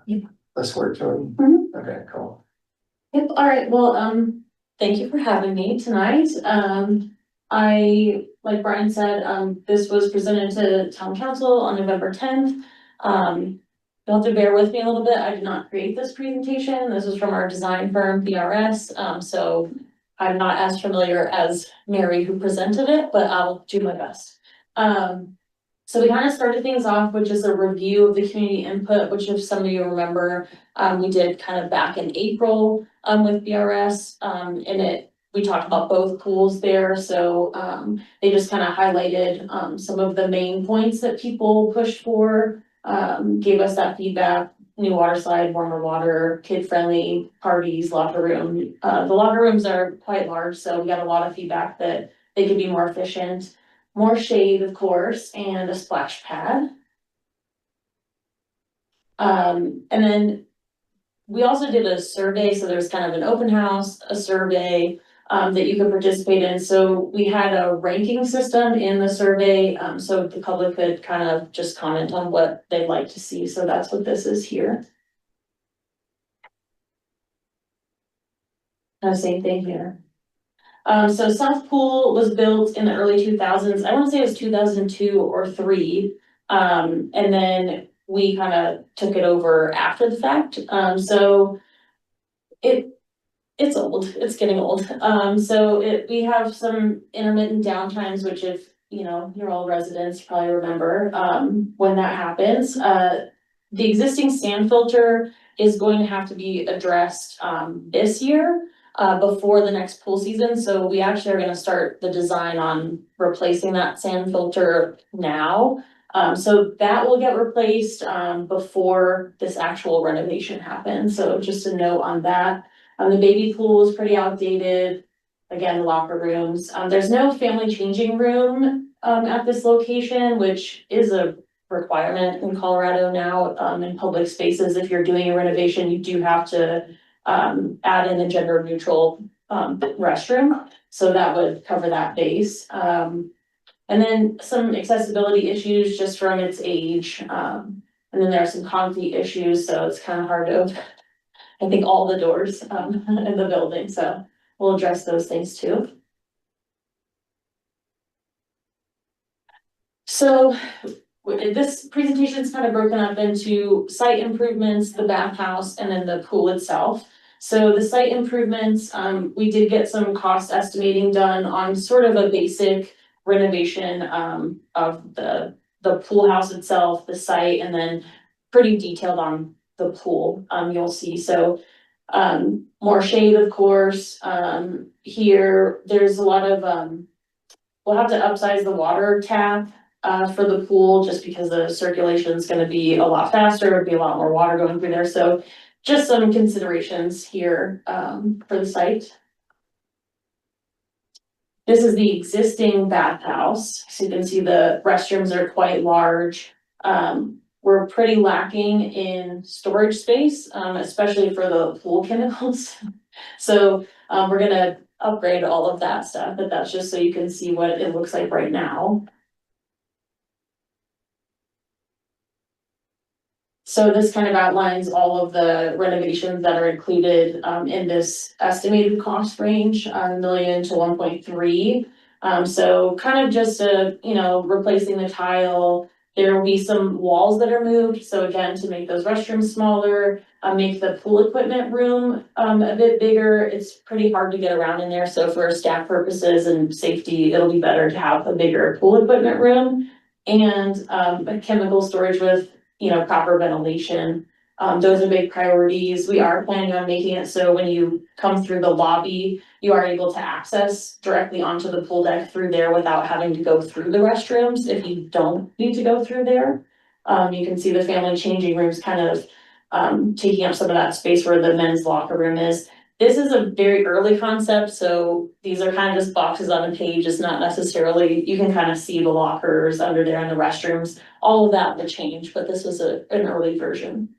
Yeah. Let's work, Jordan. Okay, cool. Yep, all right, well, thank you for having me tonight. Like Brian said, this was presented to town council on November 10th. You'll have to bear with me a little bit. I did not create this presentation. This was from our design firm, PRS. So I'm not as familiar as Mary who presented it, but I'll do my best. So we kind of started things off with just a review of the community input, which if some of you remember, we did kind of back in April with BRS. And we talked about both pools there. So they just kind of highlighted some of the main points that people pushed for, gave us that feedback: new water slide, warmer water, kid-friendly parties, locker room. The locker rooms are quite large, so we got a lot of feedback that they could be more efficient. More shade, of course, and a splash pad. And then we also did a survey, so there's kind of an open house, a survey that you could participate in. So we had a ranking system in the survey, so the public could kind of just comment on what they'd like to see. So that's what this is here. Same thing here. So South Pool was built in the early 2000s. I want to say it was 2002 or 3. And then we kind of took it over after the fact. So it's old, it's getting old. We have some intermittent downtimes, which if, you know, you're all residents, you probably remember, when that happens. The existing sand filter is going to have to be addressed, this year. Before the next pool season. So we actually are gonna start the design on replacing that sand filter now. So that will get replaced before this actual renovation happens. So just a note on that. The baby pool is pretty outdated. Again, the locker rooms. There's no family changing room at this location, which is a requirement in Colorado now in public spaces. If you're doing a renovation, you do have to add in a gender neutral restroom. So that would cover that base. And then some accessibility issues just from its age. And then there are some concrete issues, so it's kind of hard to, I think, all the doors in the building. So we'll address those things too. So this presentation is kind of broken up into site improvements, the bathhouse, and then the pool itself. So the site improvements, we did get some cost estimating done on sort of a basic renovation of the pool house itself, the site, and then pretty detailed on the pool, you'll see. So more shade, of course. Here, there's a lot of, we'll have to upsize the water tap for the pool just because the circulation is going to be a lot faster, it'll be a lot more water going through there. So just some considerations here for the site. This is the existing bathhouse. So you can see the restrooms are quite large. We're pretty lacking in storage space, especially for the pool chemicals. So we're gonna upgrade all of that stuff, but that's just so you can see what it looks like right now. So this kind of outlines all of the renovations that are included in this estimated cost range, $1 million to 1.3. So kind of just replacing the tile. There will be some walls that are moved. So again, to make those restrooms smaller, make the pool equipment room a bit bigger. It's pretty hard to get around in there. So for staff purposes and safety, it'll be better to have a bigger pool equipment room. and a chemical storage with, proper ventilation. Those are big priorities. We are planning on making it so when you come through the lobby, you are able to access directly onto the pool deck through there without having to go through the restrooms if you don't need to go through there. You can see the family changing rooms kind of taking up some of that space where the men's locker room is. This is a very early concept, so these are kind of just boxes on a page. It's not necessarily, you can kind of see the lockers under there and the restrooms. All of that will change, but this was an early version.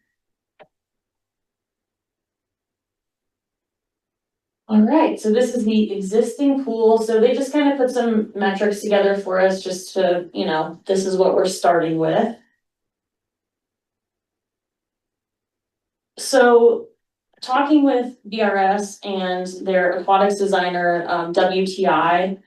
All right, so this is the existing pool. So they just kind of put some metrics together for us just to, this is what we're starting with. So talking with BRS and their aquatics designer, WTI,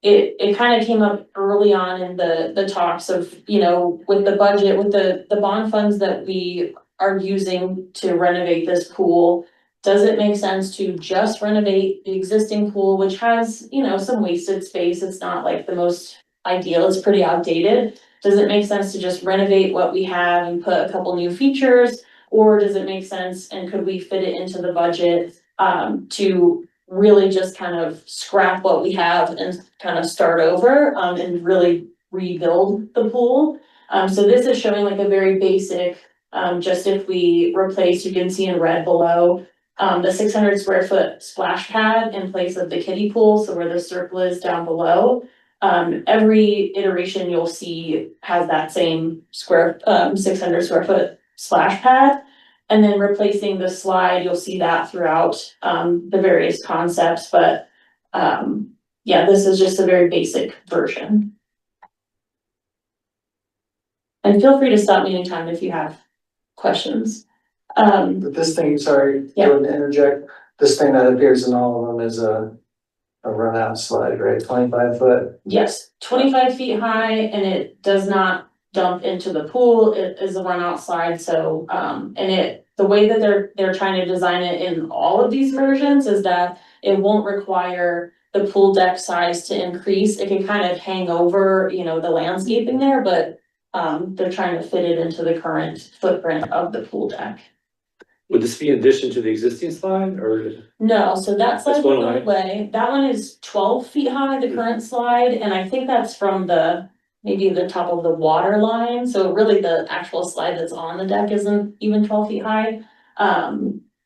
it kind of came up early on in the talks of, with the budget, with the bond funds that we are using to renovate this pool. Does it make sense to just renovate the existing pool, which has, some wasted space? It's not like the most ideal, it's pretty outdated. Does it make sense to just renovate what we have and put a couple new features? Or does it make sense and could we fit it into the budget to really just kind of scrap what we have and kind of start over and really rebuild the pool? So this is showing like a very basic, just if we replace, you can see in red below, the 600 square foot splash pad in place of the kiddie pool, so where the circle is down below. Every iteration you'll see has that same 600 square foot splash pad. And then replacing the slide, you'll see that throughout the various concepts, but yeah, this is just a very basic version. And feel free to stop me anytime if you have questions. But this thing, sorry, Yeah. to interject, this thing that appears in all of them is a run out slide, right? 25 foot. Yes, 25 feet high, and it does not dump into the pool. It is a run out slide, so and the way that they're trying to design it in all of these versions is that it won't require the pool deck size to increase. It can kind of hang over, the landscaping there, but they're trying to fit it into the current footprint of the pool deck. Would this be in addition to the existing slide or? No, so that slide That's will going go away. That one is 12 feet high, the current slide, and I think that's from maybe the top of the water line. So really the actual slide that's on the deck isn't even 12 feet high.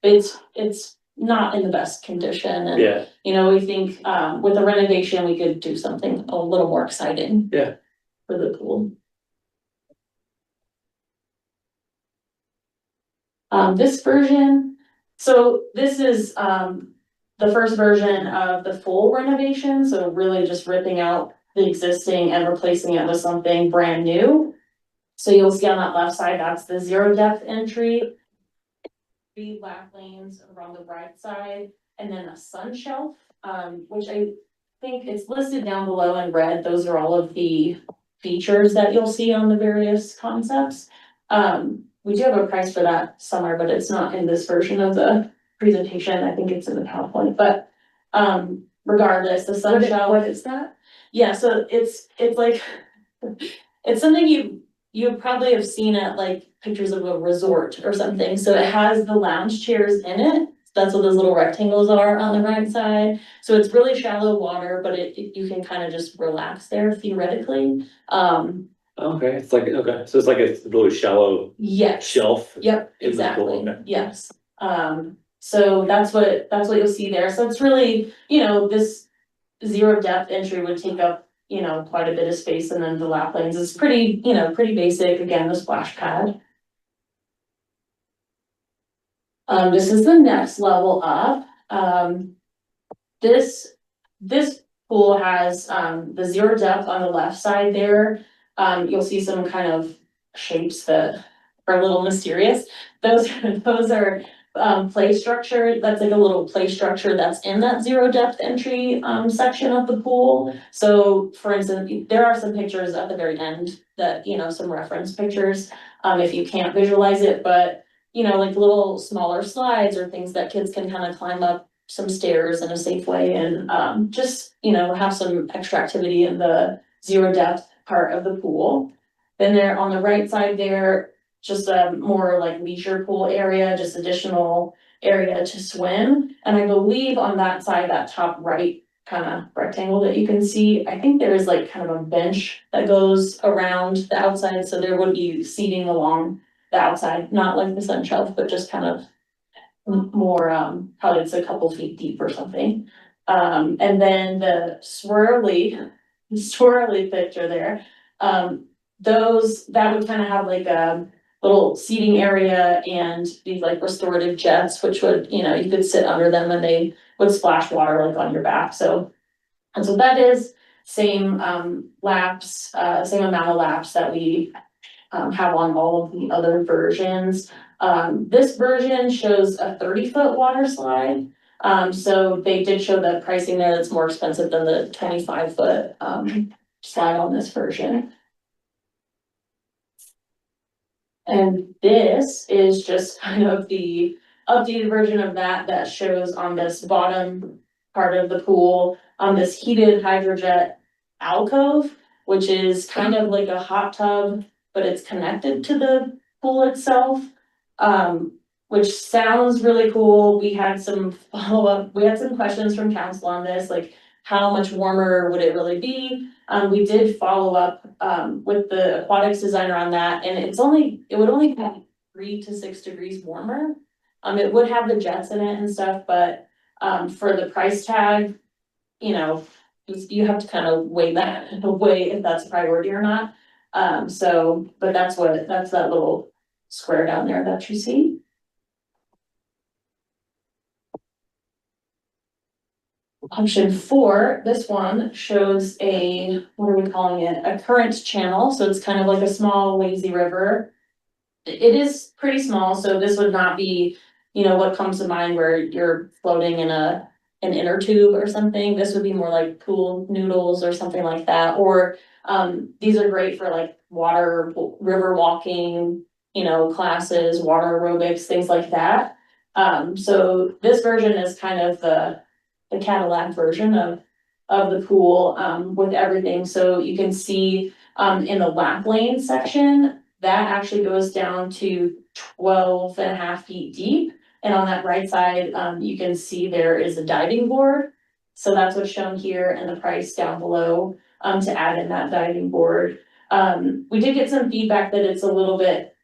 It's not in the best condition. And, Yeah, we think with the renovation, we could do something a little more exciting. Yeah. For the pool. This version, so this is the first version of the full renovation, so really just ripping out the existing and replacing it with something brand new. So you'll see on that left side, that's the 0 depth entry. 3 lap lanes around the right side, and then a sun shelf, which I think it's listed down below in red. Those are all of the features that you'll see on the various concepts. We do have a price for that somewhere, but it's not in this version of the presentation. I think it's in the PowerPoint, but regardless, the sun shelf. What is that? Yeah, so it's like, it's something you probably have seen at like pictures of a resort or something. So it has the lounge chairs in it. That's what those little rectangles are on the right side. So it's really shallow water, but you can kind of just relax there theoretically. okay, it's like, okay, so it's like a really shallow Yes. shelf. Yep, in the pool, exactly, okay. yes. So that's what you'll see there. So it's really, this 0 depth entry would take up, quite a bit of space, and then the lap lanes is pretty, pretty basic. Again, the splash pad. This is the next level up. This pool has the 0 depth on the left side there. You'll see some kind of shapes that are a little mysterious. Those are play structure. That's like a little play structure that's in that 0 depth entry section of the pool. So for instance, there are some pictures at the very end that, some reference pictures, if you can't visualize it, but like little smaller slides or things that kids can kind of climb up some stairs in a safe way and just, have some extra activity in the 0 depth part of the pool. Then there on the right side there, just a more like leisure pool area, just additional area to swim. And I believe on that side, that top right kind of rectangle that you can see, I think there is like kind of a bench that goes around the outside, so there would be seating along the outside, not like the sun shelf, but just kind of more, probably it's a couple feet deep or something. And then the swirly picture there, that would kind of have like a little seating area and these like restorative jets, which would, you could sit under them and they would splash water like on your back, so. And so that is same, laps, same amount of laps that we, have on all of the other versions. This version shows a 30-foot water slide. So they did show the pricing there that's more expensive than the 25-foot, slide on this version. And this is just kind of the updated version of that shows on this bottom part of the pool, this heated hydrojet alcove, which is kind of like a hot tub, but it's connected to the pool itself. Which sounds really cool. We had some follow-up, we had some questions from council on this, like how much warmer would it really be? We did follow up with the aquatics designer on that, and it would only be 3 to 6 degrees warmer. It would have the jets in it and stuff, but for the price tag, you have to kind of weigh if that's a priority or not. But that's that little square down there that you see. Option 4, this one shows what are we calling it? A current channel, so it's kind of like a small lazy river. It is pretty small, so this would not be, what comes to mind where you're floating in an inner tube or something. This would be more like pool noodles or something like that. Or these are great for like river walking, classes, water aerobics, things like that. So this version is kind of the Cadillac version of the pool, with everything. So you can see, in the lap lane section, that actually goes down to 12.5 feet deep. And on that right side, you can see there is a diving board. So that's what's shown here and the price down below, to add in that diving board. We did get some feedback that it's a little bit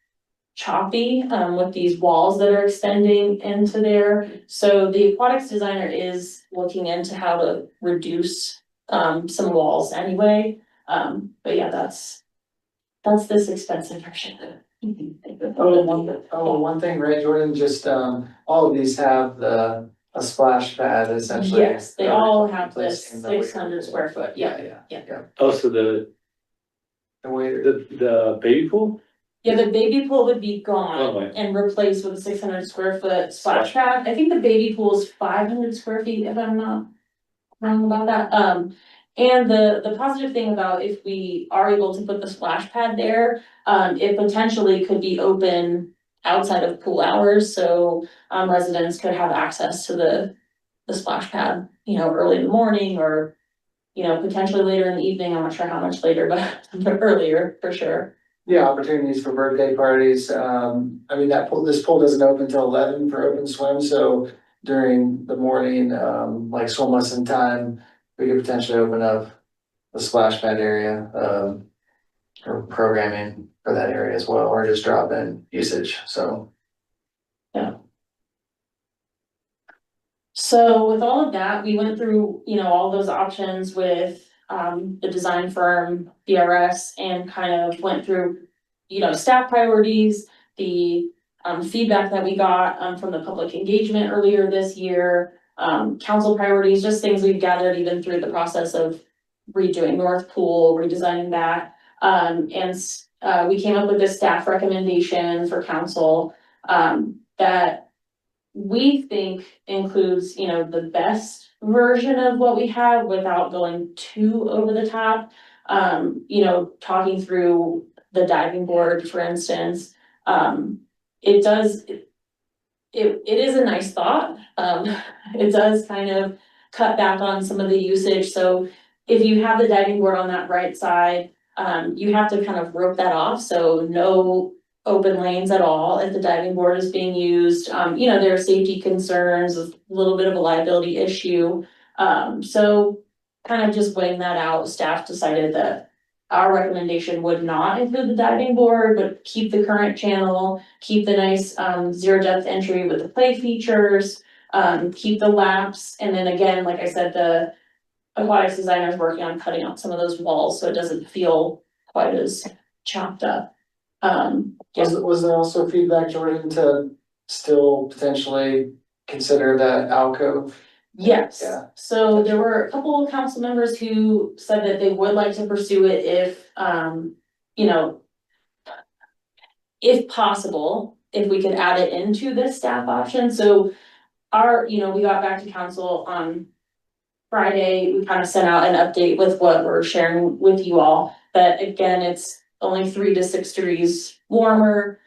choppy, with these walls that are extending into there. So the aquatics designer is looking into how to reduce some walls anyway. But yeah, that's this expensive version. One thing, right, Jordan, just, all of these have a splash pad essentially. Yes, they all have this Replacing the 600 square foot, yeah. Oh, so the baby pool? Yeah, the baby pool would be Oh, gone right. and replaced with a 600 square foot splash pad. I think the baby pool is 500 square feet, if I'm not wrong about that. And the positive thing about if we are able to put the splash pad there, it potentially could be open outside of pool hours, so residents could have access to the splash pad, early in the morning or, potentially later in the evening. I'm not sure how much later, but earlier for sure. Yeah, opportunities for birthday parties. This pool doesn't open till 11 for open swim, so during the morning, like swim lesson time, we could potentially open up the splash pad area, or programming for that area as well, or just drop in usage, so. So with all of that, we went through, all those options with the design firm, BRS, and kind of went through, staff priorities, the feedback that we got from the public engagement earlier this year, council priorities, just things we've gathered even through the process of redoing North Pool, redesigning that. We came up with this staff recommendation for council that we think includes, the best version of what we have without going too over the top. Talking through the diving board, for instance, it is a nice thought. It does kind of cut back on some of the usage. So if you have the diving board on that right side, you have to kind of rope that off, so no open lanes at all if the diving board is being used. You know, there are safety concerns, a little bit of a liability issue. So kind of just weighing that out, staff decided that our recommendation would not include the diving board, but keep the current channel, keep the nice zero depth entry with the play features, keep the laps, and then again, like I said, the aquatics designer is working on cutting out some of those walls so it doesn't feel quite as chopped up. Was there also feedback, Jordan, to still potentially consider that alcove? Yes, Yeah. so there were a couple of council members who said that they would like to pursue it if, you know, if possible, if we could add it into this staff option, so you know, we got back to council on Friday, we kind of sent out an update with what we're sharing with you all, but again, it's only 3 to 6 degrees warmer.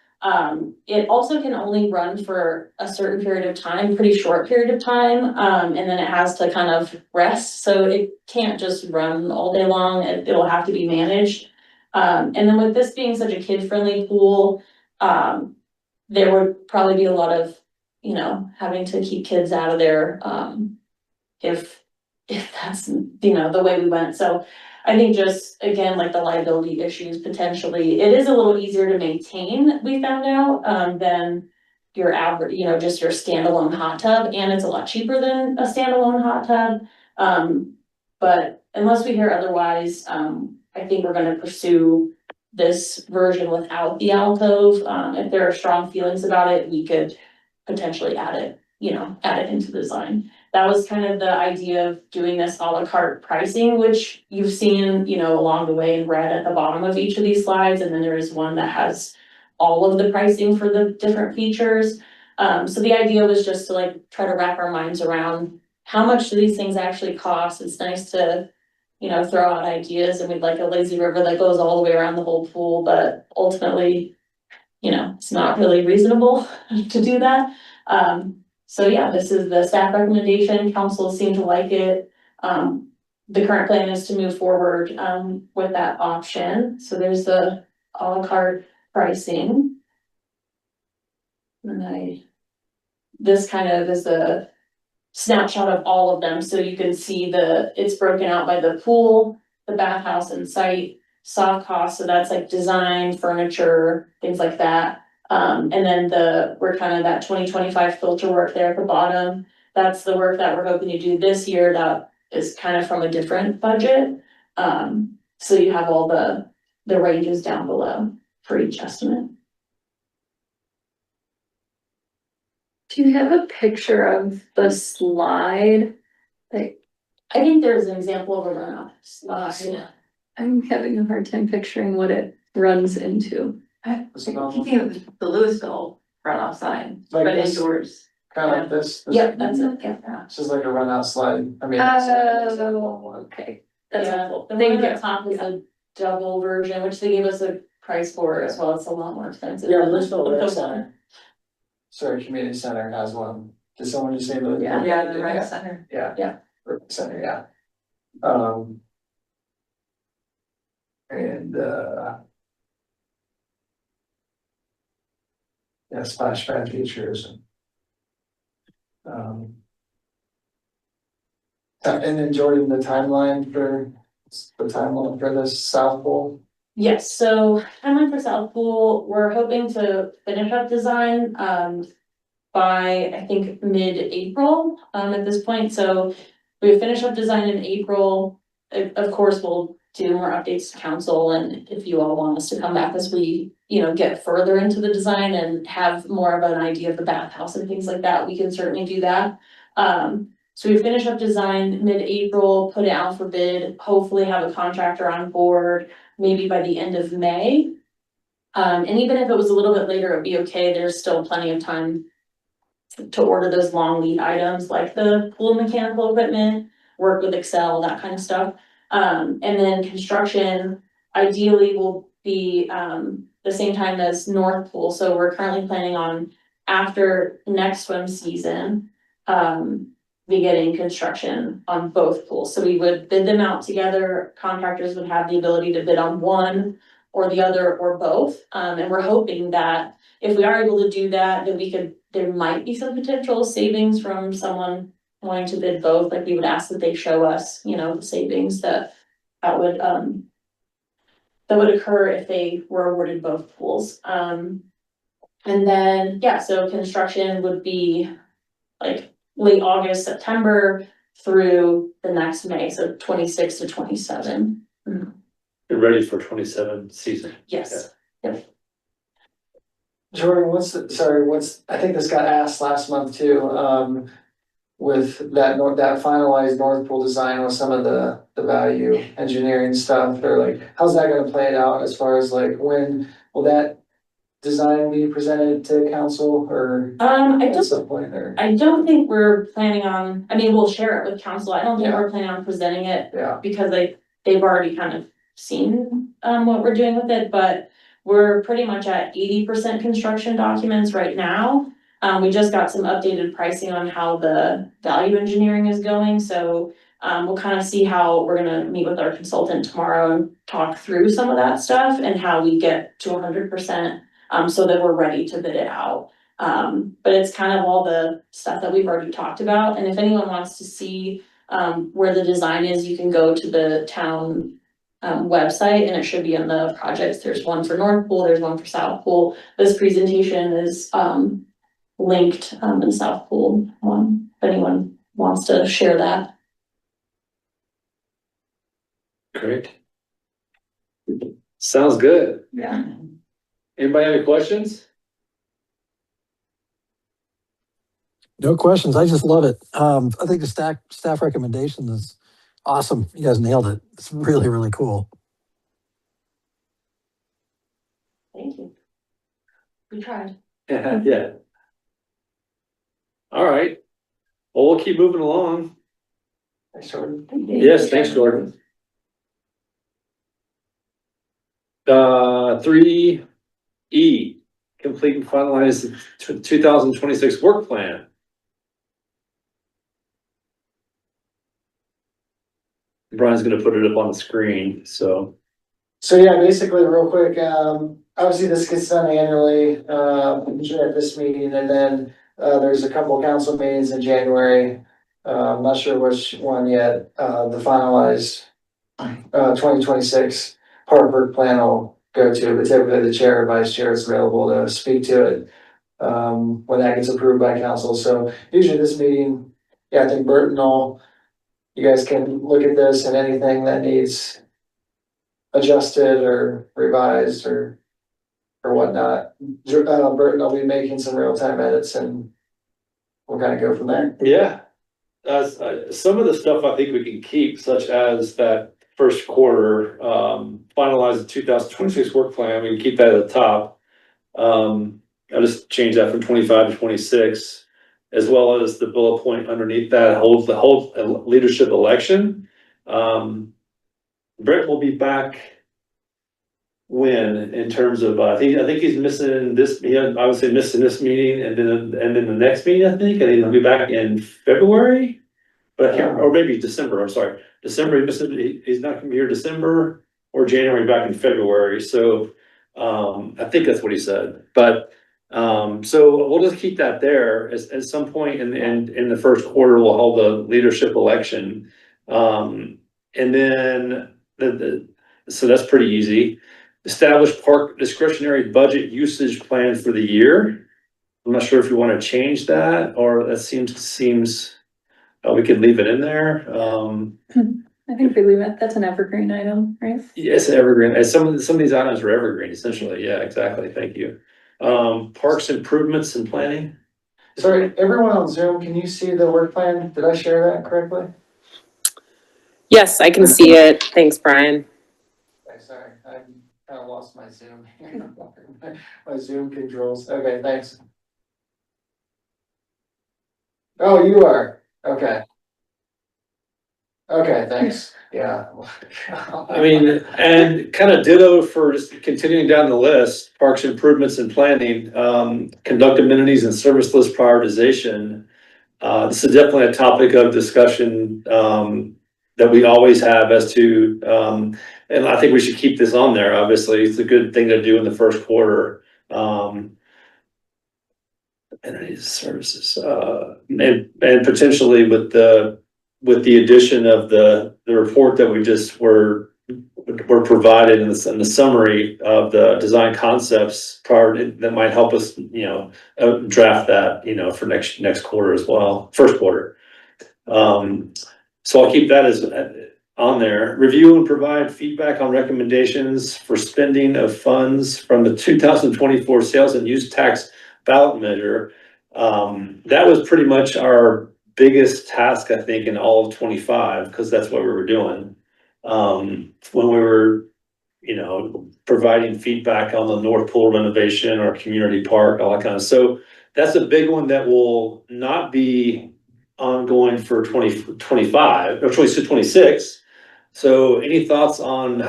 It also can only run for a certain period of time, pretty short period of time, and then it has to kind of rest, so it can't just run all day long, it'll have to be managed. And then with this being such a kid-friendly pool, there would probably be a lot of, you know, having to keep kids out of there, if that's, you know, the way we went, so I think just, again, like the liability issues potentially, it is a little easier to maintain, we found out, than your average, you know, just your standalone hot tub, and it's a lot cheaper than a standalone hot tub. But unless we hear otherwise, I think we're gonna pursue this version without the alcove. If there are strong feelings about it, we could potentially add it, you know, add it into the design. That was kind of the idea of doing this a la carte pricing, which you've seen, you know, along the way in red at the bottom of each of these slides, and then there is one that has all of the pricing for the different features. So the idea was just to like try to wrap our minds around how much do these things actually cost. It's nice to, you know, throw out ideas, and we'd like a lazy river that goes all the way around the whole pool, but ultimately, you know, it's not really reasonable to do that. So yeah, this is the staff recommendation, council seemed to like it. The current plan is to move forward, with that option, so there's the a la carte pricing. And this kind of is a snapshot of all of them, so you can see it's broken out by the pool, the bathhouse and site, soft cost, so that's like design, furniture, things like that. And then we're kind of that 2025 filter work there at the bottom. That's the work that we're hoping to do this year that is kind of from a different budget. So you have all the ranges down below for each estimate. Do you have a picture of the slide? Like, I think there's an example of a runoff slide. I'm having a hard time picturing what it runs into. Thinking of the Louisville runoff sign, Like but this? indoors. Kind of like this. Yep, that's it, yeah. It's just like a run out slide, I mean. Okay, that's Yeah, helpful. the one Thank at you. the top is a double version, which they gave us a price for as well, it's a lot more expensive. Yeah, than Louisville the Rec one. Center. Sorry, Community Center has one. Did someone just say Louisville? Yeah, the rec center. Yeah. Yeah. Rec Center, yeah. And, yeah, splash pad features and. And then Jordan, the timeline for this South Pole? Yes, so timeline for South Pool, we're hoping to finish up design, by, I think, mid-April, at this point, so we finish up design in April. Of course, we'll do more updates to council, and if you all want us to come back as we, you know, get further into the design and have more of an idea of the bathhouse and things like that, we can certainly do that. So we finish up design mid-April, put it out for bid, hopefully have a contractor on board, maybe by the end of May. And even if it was a little bit later, it'd be okay, there's still plenty of time to order those long lead items like the pool mechanical equipment, work with Excel, that kind of stuff. And then construction ideally will be the same time as North Pool, so we're currently planning on after next swim season. beginning construction on both pools. So we would bid them out together. Contractors would have the ability to bid on one or the other or both. And we're hoping that if we are able to do that, then there might be some potential savings from someone wanting to bid both. Like we would ask that they show us, the savings that would occur if they were awarded both pools. And then, so construction would be like late August, September through the next May, so 26 to 27. You're ready for 27 season. Yes. Jordan, I think this got asked last month too, with that finalized North Pool design with some of the value engineering stuff, or like, how's that gonna play it out as far as like, when will that design be presented to council or at some point, or? I don't think we're planning on, we'll share it with council. I don't think Yeah. we're planning on presenting it Yeah, because they've already kind of seen what we're doing with it, but we're pretty much at 80% construction documents right now. We just got some updated pricing on how the value engineering is going, so we'll kind of see how we're gonna meet with our consultant tomorrow and talk through some of that stuff and how we get to 100%, so that we're ready to bid it out. But it's kind of all the stuff that we've already talked about, and if anyone wants to see where the design is, you can go to the town website, and it should be in the projects. There's one for North Pool, there's one for South Pool. This presentation is linked in the South Pool one, if anyone wants to share that. Great. Sounds good. Yeah. Anybody have any questions? No questions. I just love it. I think the staff recommendation is awesome. You guys nailed it. It's really, really cool. Thank you. We tried. Yeah. All right. Well, we'll keep moving along. Thanks, Jordan. Yes, thanks, Jordan. 3E, complete and finalize the 2026 work plan. Brian's gonna put it up on the screen, so. So yeah, basically real quick, obviously this gets done annually, usually at this meeting, and then there's a couple council meetings in January. I'm not sure which one yet, the finalized 2026 PARC work plan will go to, but typically the chair or vice chair is available to speak to it when that gets approved by council. So usually this meeting, I think you guys can look at this and anything that needs adjusted or revised or whatnot. Burton will be making some real-time edits and we'll kind of go from there. Yeah. Some of the stuff I think we can keep, such as that first quarter, finalize the 2026 work plan. We can keep that at the top. I'll just change that from 25 to 26, as well as the bullet point underneath that holds the whole leadership election. Brett will be back when, in terms of, I think he's missing this, I would say missing this meeting and then the next meeting, I think, and he'll be back in February. But I can't, or maybe December, I'm sorry, December, he's not gonna be here December or January, back in February, so I think that's what he said, but so we'll just keep that there. At some point in the first quarter, we'll hold the leadership election. And then so that's pretty easy. Establish PARC discretionary budget usage plan for the year. I'm not sure if you want to change that, or that seems we could leave it in there. I think we leave it. That's an evergreen item, right? Yes, evergreen. Some of these items are evergreen, essentially. Yeah, exactly. Thank you. Parks improvements and planning. Sorry, everyone on Zoom, can you see the work plan? Did I share that correctly? Yes, I can see it. Thanks, Brian. Okay, sorry, I kind of lost my Zoom here. My Zoom controls. Okay, thanks. Oh, you are? Okay. Okay, thanks. Yeah. I mean, and kind of ditto for just continuing down the list, parks improvements and planning, conduct amenities and service list prioritization. this is definitely a topic of discussion, that we always have as to, and I think we should keep this on there. Obviously, it's a good thing to do in the first quarter. Entity services, and potentially with the addition of the report that we just were provided in the summary of the design concepts part, that might help us, draft that, for next quarter as well, first quarter. So I'll keep that as on there. Review and provide feedback on recommendations for spending of funds from the 2024 sales and use tax ballot measure. That was pretty much our biggest task, I think, in all of 25, because that's what we were doing. When we were, providing feedback on the North Pool renovation or community park, all that kind of. So that's a big one that will not be ongoing for 2025 or 26. So any thoughts on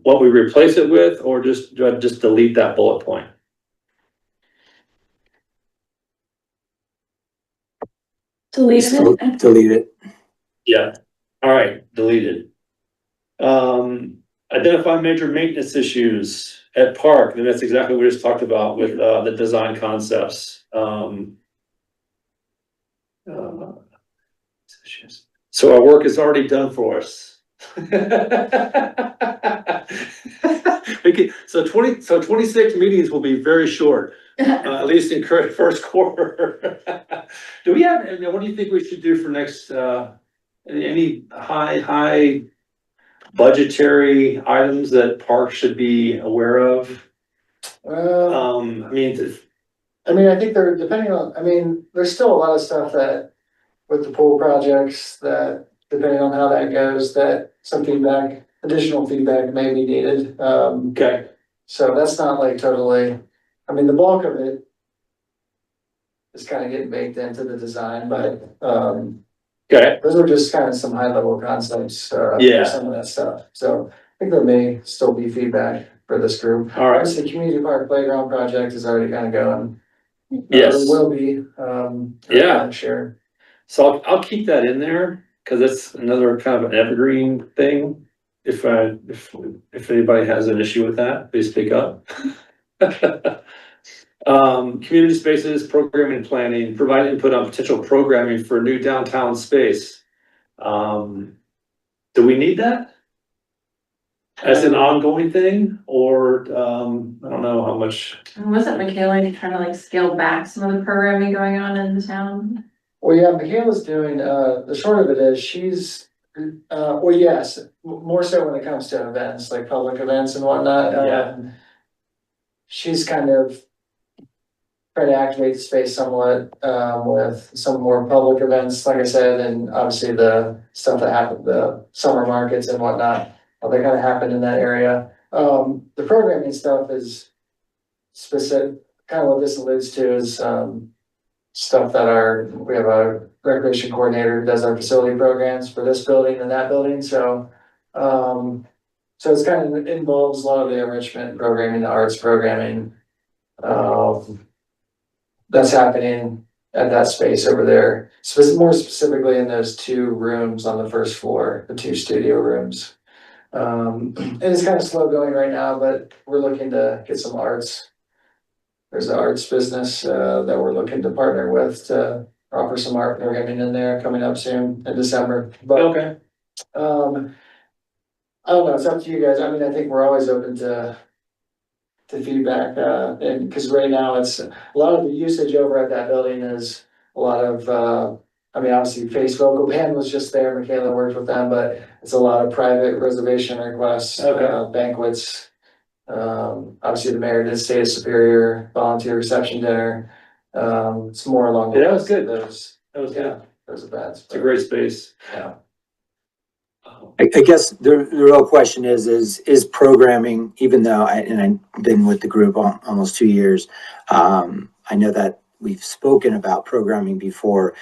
what we replace it with, or just delete that bullet point? Delete it. Delete it. Yeah. All right, deleted. Identify major maintenance issues at PARC, and that's exactly what we just talked about with the design concepts. So our work is already done for us. So 26 meetings will be very short, at least in current first quarter. Do we have, what do you think we should do for next, any high budgetary items that PARC should be aware of? I think they're depending on, there's still a lot of stuff that with the pool projects that depending on how that goes, that some additional feedback may be needed. Okay. So that's not like totally, the bulk of it is kind of getting baked into the design, but, Okay. those are just kind of some high level concepts, for some of that stuff. So I think there may still be feedback for this group. All right. The community park playground project is already kind of going. Yes. It will be, Yeah. Sure. So I'll keep that in there, because it's another kind of an evergreen thing. If anybody has an issue with that, please speak up. Community spaces, programming and planning, provide input on potential programming for new downtown space. Do we need that as an ongoing thing, or I don't know how much? Wasn't Michaela trying to scale back some of the programming going on in the town? Well, yeah, Michaela's doing, the short of it is she's, yes, more so when it comes to events, like public events and whatnot. She's kind of trying to activate the space somewhat, with some more public events, like I said, and obviously the stuff that happened, the summer markets and whatnot, all that kind of happened in that area. The programming stuff is specific, kind of what this alludes to is, stuff that we have a recreation coordinator who does our facility programs for this building and that building, so it's kind of involves a lot of the enrichment programming, the arts programming. That's happening at that space over there, more specifically in those 2 rooms on the first floor, the 2 studio rooms. And it's kind of slow going right now, but we're looking to get some arts. There's an arts business that we're looking to partner with to offer some art programming in there coming up soon in December. But Okay. I don't know, it's up to you guys. I think we're always open to feedback, and because right now it's a lot of the usage over at that building is a lot of obviously Face Vocal Band was just there, Michaela worked with them, but it's a lot of private reservation requests, banquets. Obviously the mayor did stay at Superior volunteer reception dinner. It's more along. That was good. That was good. Those events. It's a great space. Yeah. I guess the real question is programming, even though I've been with the group almost 2 years. I know that we've spoken about programming before,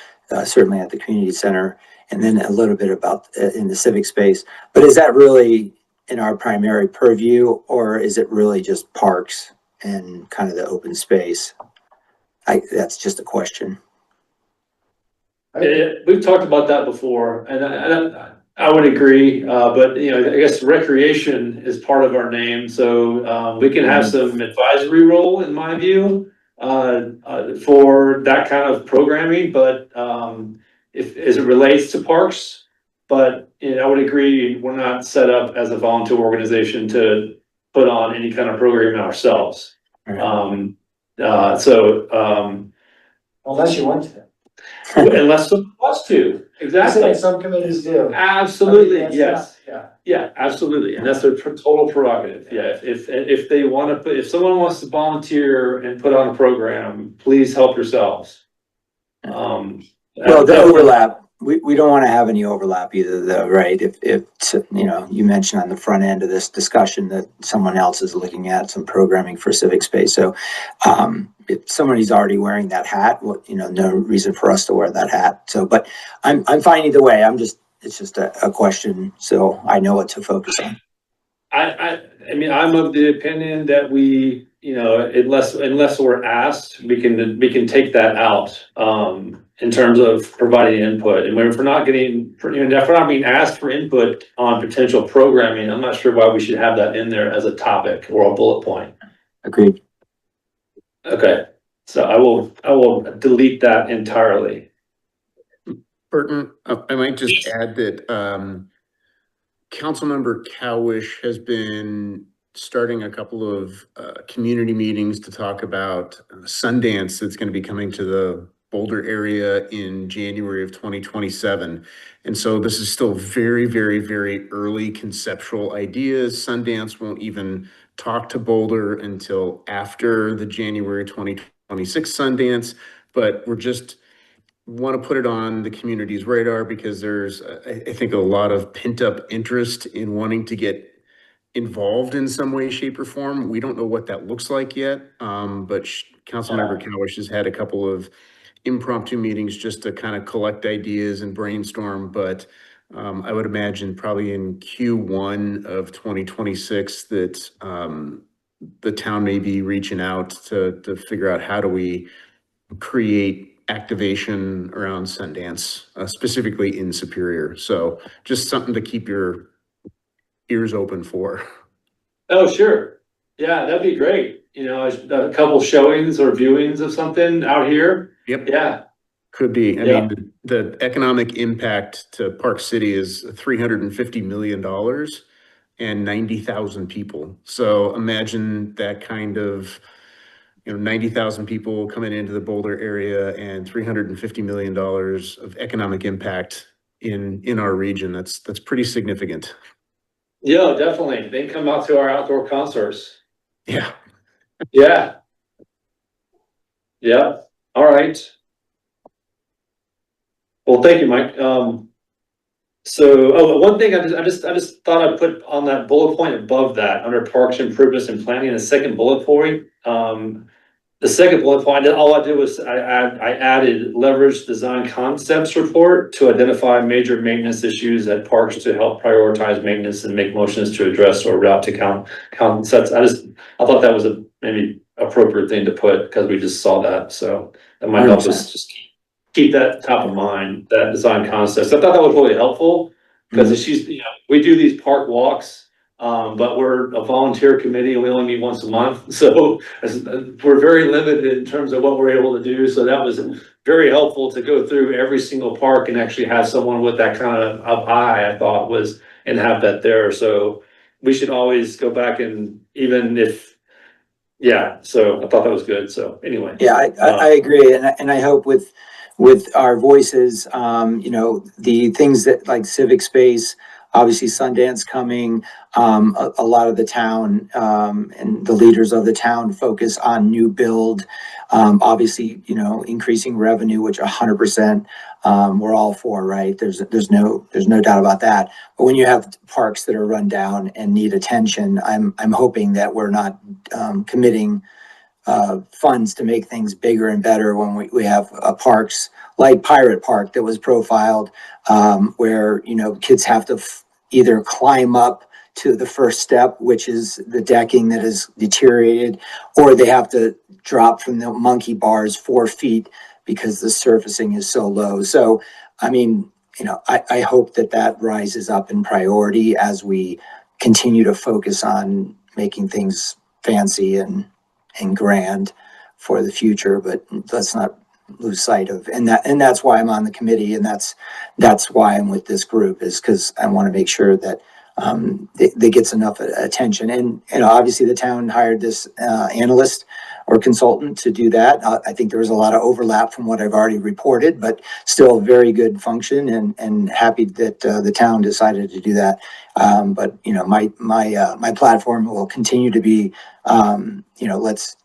certainly at the community center, and then a little bit about in the civic space. But is that really in our primary purview, or is it really just parks and kind of the open space? That's just a question. We've talked about that before, and I would agree, but you know, I guess recreation is part of our name, so we can have some advisory role, in my view, for that kind of programming, but if, as it relates to parks, but you know, I would agree, we're not set up as a volunteer organization to put on any kind of programming ourselves. Right. Unless you want to. Unless someone wants to, I'm exactly. saying some committees do. Absolutely, I mean, that's yes. not- Yeah. Yeah, absolutely, and that's their total prerogative, yeah, if they wanna put, if someone wants to volunteer and put on a program, please help yourselves. Well, the overlap, we don't want to have any overlap either, though, right? If, you know, you mentioned on the front end of this discussion that someone else is looking at some programming for civic space. So if somebody's already wearing that hat, well, you know, no reason for us to wear that hat. So, but I'm fine either way. It's just a question, so I know what to focus on. I mean, I'm of the opinion that we, you know, unless we're asked, we can take that out, in terms of providing input. And if we're not getting, you know, if we're not being asked for input on potential programming, I'm not sure why we should have that in there as a topic or a bullet point. Agreed. Okay, so I will delete that entirely. Burton, I might just add that Councilmember Cowish has been starting a couple of community meetings to talk about Sundance that's going to be coming to the Boulder area in January of 2027. And so this is still very, very, very early conceptual ideas. Sundance won't even talk to Boulder until after the January 2026 Sundance, but we're just want to put it on the community's radar because there's, I think, a lot of pent up interest in wanting to get involved in some way, shape, or form. We don't know what that looks like yet, but Councilmember Cowish has had a couple of impromptu meetings just to kind of collect ideas and brainstorm. But I would imagine probably in Q1 of 2026 that the town may be reaching out to figure out how do we create activation around Sundance, specifically in Superior. So just something to keep your ears open for. Oh, sure. Yeah, that'd be great. You know, a couple showings or viewings of something out here. Yep. Yeah. Could be. I Yeah. mean, the economic impact to Park City is $350 million and 90,000 people. So imagine that kind of, you know, 90,000 people coming into the Boulder area and $350 million of economic impact in our region. That's pretty significant. Yeah, definitely. They come out to our outdoor concerts. Yeah. Yeah. Yeah. All right. Well, thank you, Mike. So, one thing I just thought I'd put on that bullet point above that, under parks improvements and planning, a second bullet point. The second bullet point, all I did was I added leverage design concepts report to identify major maintenance issues at parks to help prioritize maintenance and make motions to address or route to concepts. I thought that was a maybe appropriate thing to put because we just saw that. So that might help us just keep that top of mind, that design concepts. I thought that was really helpful because she's, you know, we do these park walks. But we're a volunteer committee and we only meet once a month. So we're very limited in terms of what we're able to do. So that was very helpful to go through every single park and actually have someone with that kind of eye, I thought was, and have that there. So we should always go back and even if, yeah, so I thought that was good. So anyway. Yeah, I agree. And I hope with our voices, you know, the things that like civic space, obviously Sundance coming, a lot of the town and the leaders of the town focus on new build, obviously, you know, increasing revenue, which 100% we're all for, right? There's no doubt about that. But when you have parks that are run down and need attention, I'm hoping that we're not committing funds to make things bigger and better when we have parks like Pirate Park that was profiled, where, you know, kids have to either climb up to the first step, which is the decking that is deteriorated, or they have to drop from the monkey bars 4 feet because the surfacing is so low. So, I mean, you know, I hope that that rises up in priority as we continue to focus on making things fancy and grand for the future, but let's not lose sight of, and that's why I'm on the committee, and that's why I'm with this group, is because I want to make sure that they gets enough attention. And obviously the town hired this analyst or consultant to do that. I think there was a lot of overlap from what I've already reported, but still very good function, and happy that the town decided to do that. But you know, my platform will continue to be, you know, let's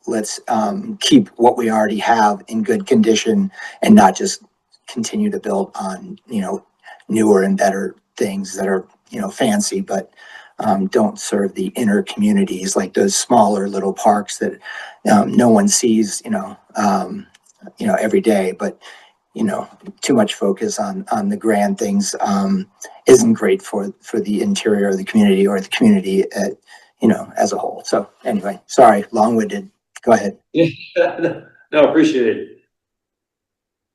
keep what we already have in good condition and not just continue to build on, you know, newer and better things that are, you know, fancy, but don't serve the inner communities, like those smaller little parks that no one sees, you know, every day. But you know, too much focus on the grand things isn't great for the interior of the community, or the community at, you know, as a whole. So anyway, sorry, long-winded. Go ahead. No, appreciate it.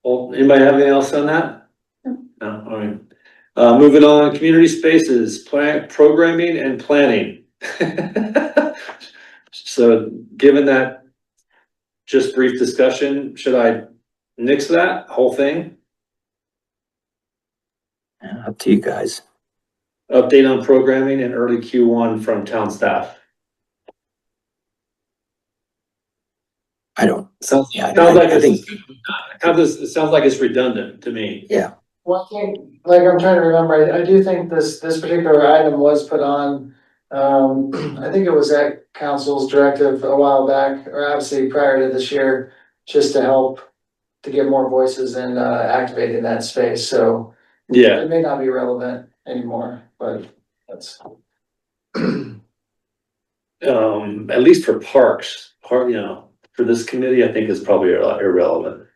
Well, anybody have anything else on that? No, all right. Moving on, community spaces, programming and planning. So given that just brief discussion, should I nix that whole thing? Up to you guys. Update on programming and early Q1 from town staff. I don't. Sounds Yeah, like I think. it sounds like it's redundant to me. Yeah. One thing, like, I'm trying to remember, I do think this particular item was put on, I think it was at council's directive a while back, or obviously prior to this year, just to help to get more voices and activate in that space, so Yeah. it may not be relevant anymore, but that's. At least for parks, you know, for this committee, I think is probably irrelevant.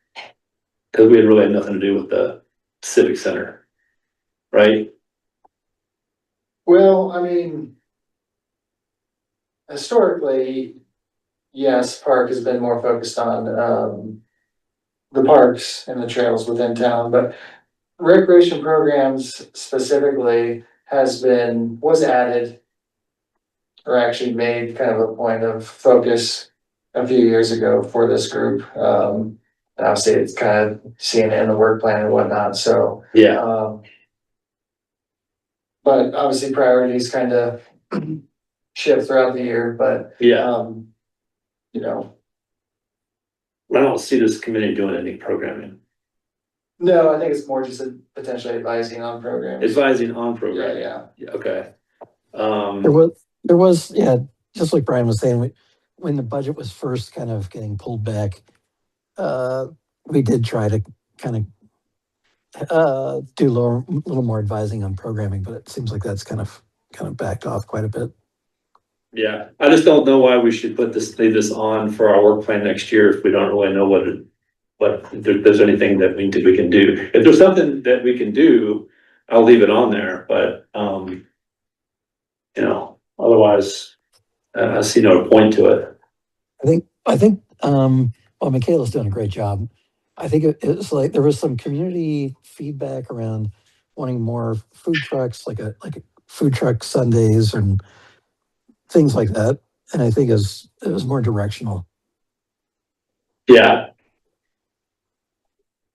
Cause we had really had nothing to do with the civic center, right? Well, I mean, historically, yes, park has been more focused on the parks and the trails within town, but recreation programs specifically was added, or actually made kind of a point of focus a few years ago for this group. And obviously it's kind of seeing it in the work plan and whatnot, so. Yeah. But obviously priorities kind of shift throughout the year, but, Yeah. you know. I don't see this committee doing any programming. No, I think it's more just potentially advising on programs. Advising on programming. Yeah. Okay. There was, yeah, just like Brian was saying, when the budget was first kind of getting pulled back, we did try to kind of do a little more advising on programming, but it seems like that's kind of backed off quite a bit. Yeah, I just don't know why we should leave this on for our work plan next year if we don't really know if there's anything that we can do. If there's something that we can do, I'll leave it on there, but you know, otherwise I see no point to it. I think well, Michaela's doing a great job. I think it's like there was some community feedback around wanting more food trucks, like a food truck Sundays and things like that. And I think it was more directional. Yeah.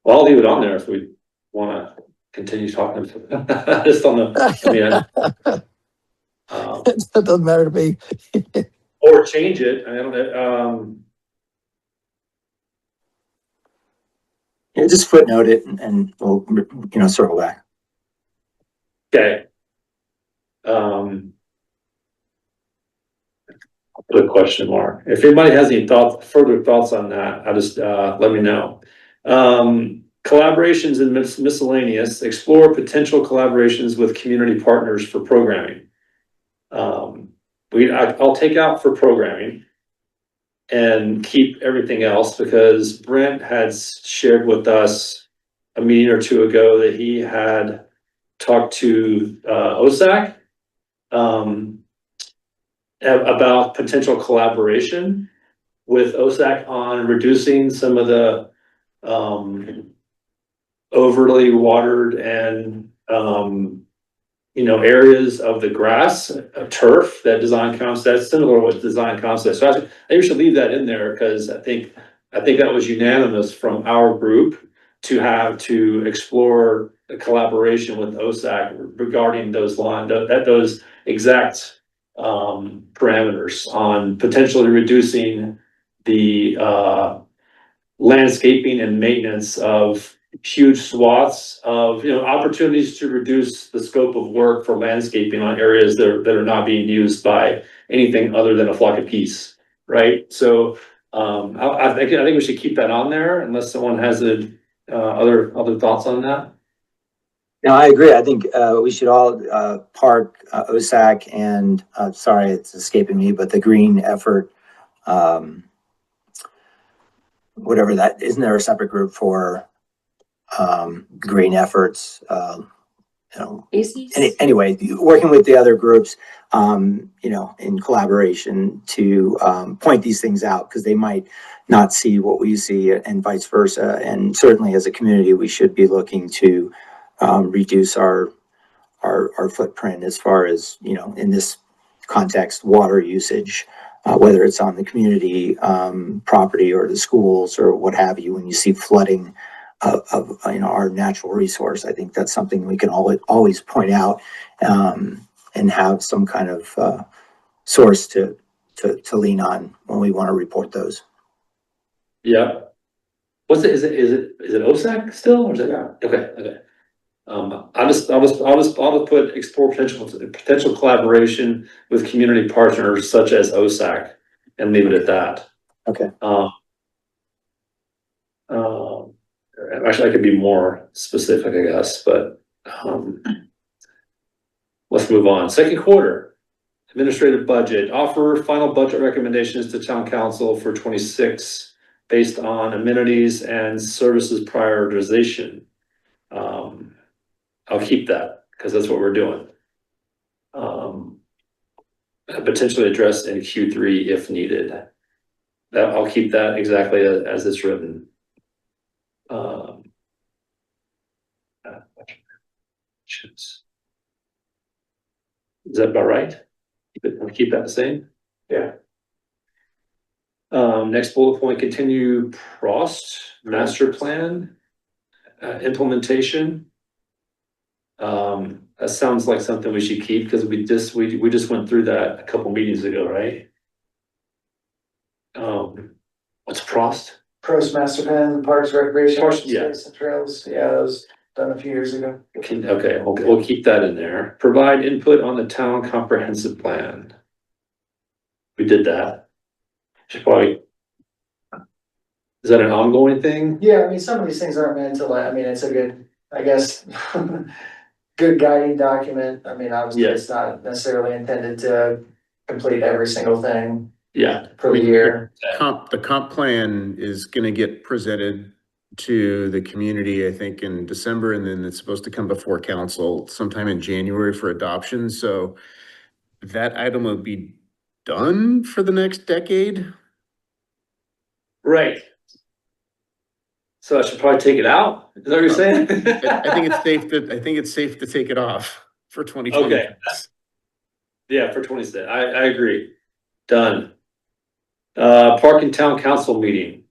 Well, I'll leave it on there if we want to continue talking. I just don't know. I mean, That doesn't matter to me. or change it. I don't know. Yeah, just footnote it and we'll, you know, circle back. Okay. Good question mark. If anybody has any further thoughts on that, I just let me know. Collaborations and miscellaneous. Explore potential collaborations with community partners for programming. I'll take out for programming and keep everything else, because Brent had shared with us a meeting or two ago that he had talked to OSAC about potential collaboration with OSAC on reducing some of the overly watered and, areas of the grass, turf that design concept, that's similar with design concept. So I think we should leave that in there because I think that was unanimous from our group to explore a collaboration with OSAC regarding those those exact parameters on potentially reducing the landscaping and maintenance of huge swaths of, opportunities to reduce the scope of work for landscaping on areas that are not being used by anything other than a flock of geese, right? So, I think we should keep that on there unless someone has other thoughts on that. No, I agree. I think we should all PARC, OSAC, and sorry, it's escaping me, but the green effort, whatever that, isn't there a separate group for green efforts? Anyway, working with the other groups, in collaboration to point these things out because they might not see what we see and vice versa. And certainly as a community, we should be looking to reduce our footprint as far as, in this context, water usage, whether it's on the community property or the schools or what have you. When you see flooding of our natural resource, I think that's something we can always point out and have some kind of source to lean on when we want to report those. Yeah. What's it? Is it OSAC still, or is it? Yeah. Okay. I'll just put explore potential collaboration with community partners such as OSAC and leave it at that. Okay. Actually, I could be more specific, I guess, but let's move on. Second quarter, administrative budget, offer final budget recommendations to town council for 26 based on amenities and services prioritization. I'll keep that because that's what we're doing. Potentially addressed in Q3 if needed. I'll keep that exactly as it's written. Is that about right? Keep that the same? Yeah. Next bullet point, continue Prost master plan implementation. That sounds like something we should keep because we just went through that a couple meetings ago, right? What's Prost? Prost master plan, parks, recreation, Yeah. space and trails. Yeah, that was done a few years ago. Okay, we'll keep that in there. Provide input on the town comprehensive plan. We did that. Should probably. Is that an ongoing thing? Yeah, I mean, some of these things aren't meant to it's a good, I guess, good guiding document. I mean, obviously, it's not necessarily intended to complete every single thing. Yeah. For the year. The comp plan is gonna get presented to the community, I think, in December, and then it's supposed to come before council sometime in January for adoption. So that item will be done for the next decade. Right. So I should probably take it out? Is that what you're saying? I think it's safe to take it off for 2020. Okay. Yeah, for 26. I agree. Done. Park and Town Council meeting.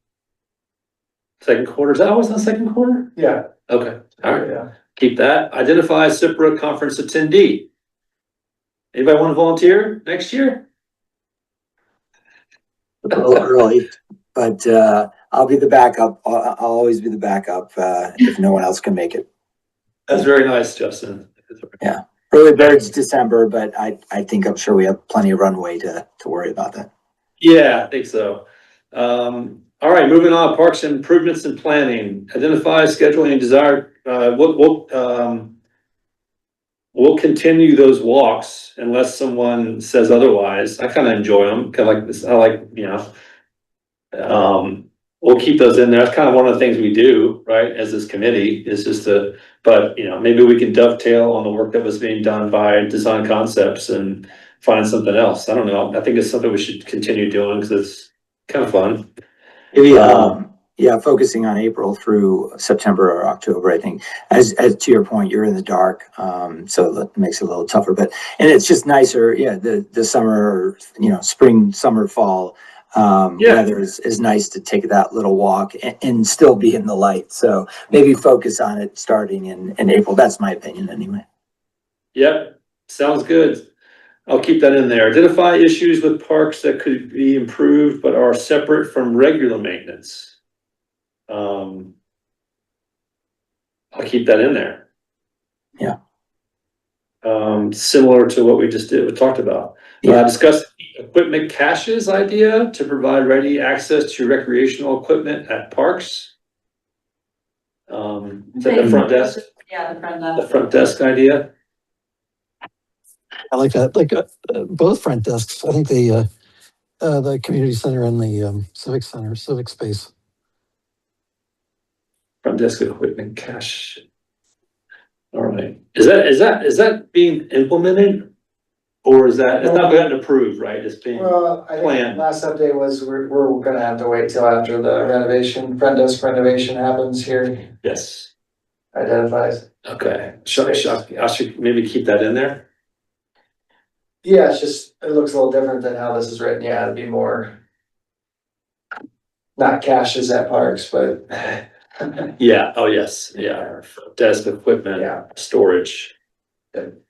Second quarter, is that always in the second quarter? Yeah. Okay, all right, Yeah. keep that. Identify CIPRA conference attendee. Anybody want to volunteer next year? A little early, but I'll be the backup. I'll always be the backup if no one else can make it. That's very nice, Justin. Yeah, early birds December, but I think I'm sure we have plenty of runway to worry about that. Yeah, I think so. All right, moving on, parks improvements and planning. Identify, scheduling, and desire. We'll continue those walks unless someone says otherwise. I kind of enjoy them. Kind of like this. I like, we'll keep those in there. That's kind of one of the things we do, right? As this committee is just but maybe we can dovetail on the work that was being done by Design Concepts and find something else. I don't know. I think it's something we should continue doing because it's kind of fun. Maybe, yeah, focusing on April through September or October, I think. As to your point, you're in the dark, so that makes it a little tougher. But and it's just nicer, yeah. The summer, spring, summer, fall weather is nice to take that little walk and still be in the light. So maybe focus on it starting in April. That's my opinion, anyway. Yep, sounds good. I'll keep that in there. Identify issues with parks that could be improved but are separate from regular maintenance. I'll keep that in there. Yeah. Similar to what we talked about. Yeah. Discuss equipment caches idea to provide ready access to recreational equipment at parks. Is that the front desk? Yeah, the front The desk. front desk idea? I like that. Like both front desks. I think the community center and the civic space. Front desk equipment cache. All right. Is that being implemented? Or is that, it's not gotten approved, right? It's being Well, I think planned. last update was we're gonna have to wait till after the front desk renovation happens here, Yes. identifies. Okay. I should maybe keep that in there. Yeah, it's just, it looks a little different than how this is written. Yeah, it'd be more. Not caches at parks, but. Yeah. Oh, yes. Yeah. Desk equipment. Yeah. Storage. Yep.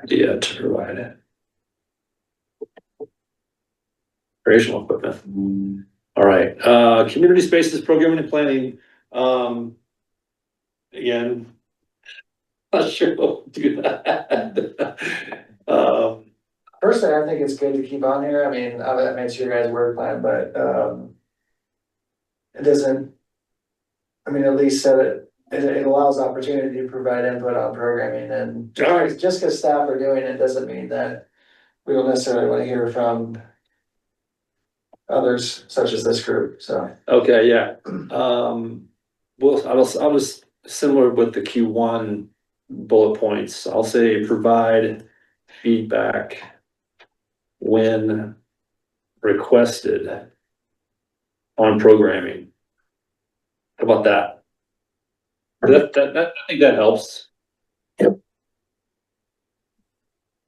Idea to provide it. Recreational equipment. All right. Community spaces, programming and planning. Again. Not sure we'll do that. Personally, I think it's good to keep on here. I mean, that makes your guys' work plan, but, it doesn't. I mean, at least set it allows opportunity to provide input on programming, and just because staff are doing it doesn't mean that we don't necessarily want to hear from others such as this group, so. Okay, yeah. Well, I'll just similar with the Q1 bullet points. I'll say provide feedback when requested on programming. How about that? I think that helps. Yep.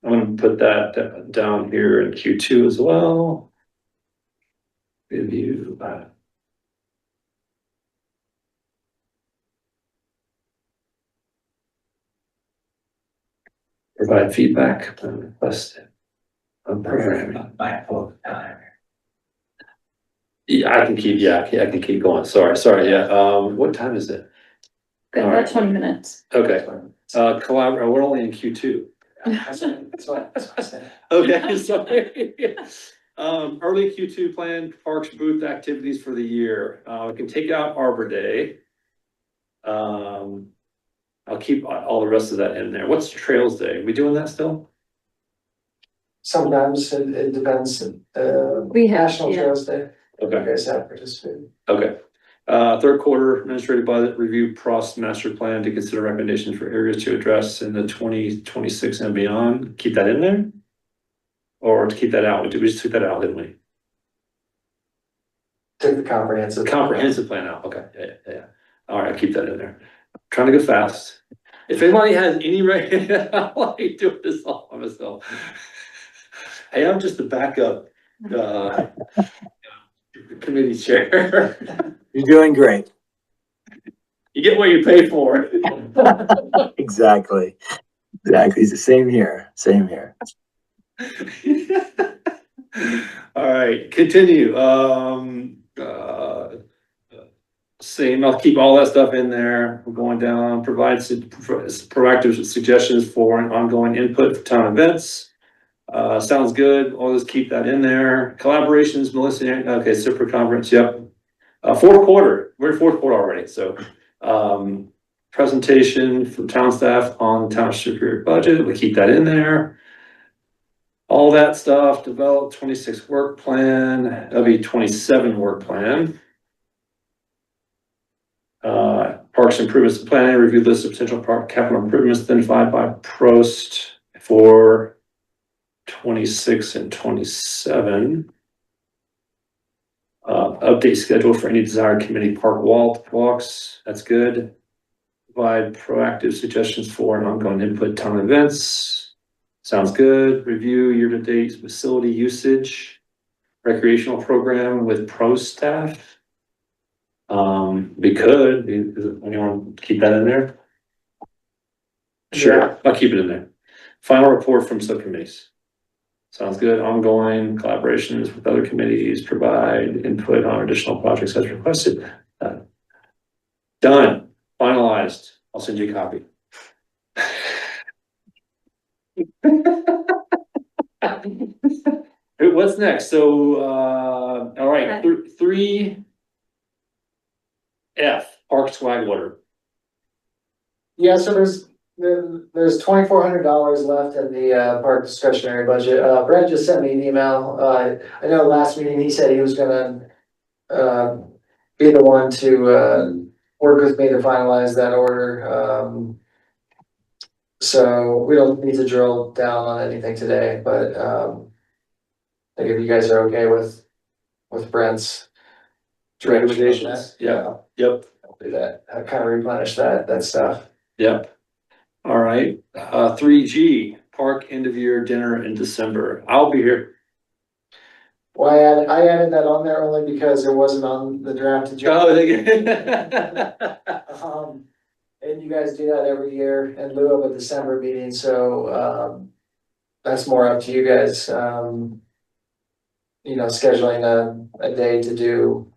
I'm gonna put that down here in Q2 as well. Review. Provide feedback when requested on programming. Yeah, I can keep going. Sorry, yeah. What time is it? Good, All about right. 20 minutes. Okay, collaborate, we're only in Q2. That's what I said. Okay, sorry. Early Q2 plan parks booth activities for the year. We can take out Arbor Day. I'll keep all the rest of that in there. What's Trails Day? We doing that still? Sometimes it depends, We have, National yeah. Trails Day, you Okay, guys have participated. okay. Third quarter administrative budget review process master plan to consider recommendations for areas to address in the 2026 and beyond. Keep that in there? Or to keep that out? We just took that out, didn't we? Took the comprehensive. The comprehensive plan out, okay, yeah. All right, I'll keep that in there. Trying to go fast. If anybody has any, I like doing this all by myself. Hey, I'm just the backup, committee chair. You're doing great. You get what you pay for. Exactly. It's the same here. All right, continue. Same, I'll keep all that stuff in there. We're going down, provides proactive suggestions for an ongoing input for town events. Sounds good. I'll just keep that in there. Collaborations, Melissa, okay, super conference, yep. Fourth quarter, we're in fourth quarter already, so, presentation from town staff on township year budget, we keep that in there. All that stuff, develop 26 work plan, that'll be 27 work plan. Parks improvements planning, review list of potential park capital improvements identified by Prost for 26 and 27. Update schedule for any desired committee park walks, that's good. Provide proactive suggestions for and ongoing input time events. Sounds good. Review year-to-date facility usage. Recreational program with pro staff. We could, anyone keep that in there? Sure, Yeah. I'll keep it in there. Final report from subcommittees. Sounds good. Ongoing collaborations with other committees, provide input on additional projects as requested. Done, finalized. I'll send you a copy. What's next? So, all right, 3F, Park swag water. Yeah, so there's $2,400 left in the park discretionary budget. Brent just sent me an email. I know last meeting he said he was gonna be the one to work with me to finalize that order. So we don't need to drill down on anything today, but I think if you guys are okay with Brent's Recommendations? Yeah. Yep. I'll do that. I kind of replenish that stuff. Yep. All right, 3G, park end of year dinner in December. I'll be here. Well, I added that on there only because it wasn't on the draft agenda. And you guys do that every year in lieu of a December meeting, so that's more up to you guys. Scheduling a day to do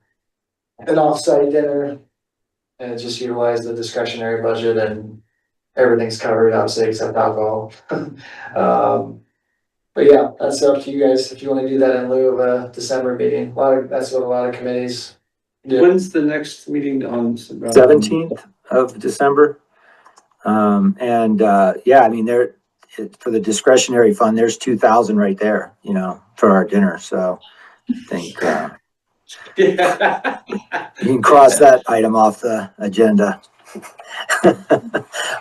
an offsite dinner and just utilize the discretionary budget and everything's covered, obviously, except alcohol. But yeah, that's up to you guys if you want to do that in lieu of a December meeting. That's what a lot of committees do. When's the next meeting on? 17th of December. Yeah, I mean, for the discretionary fund, there's 2,000 right there, for our dinner. So I think you can cross that item off the agenda.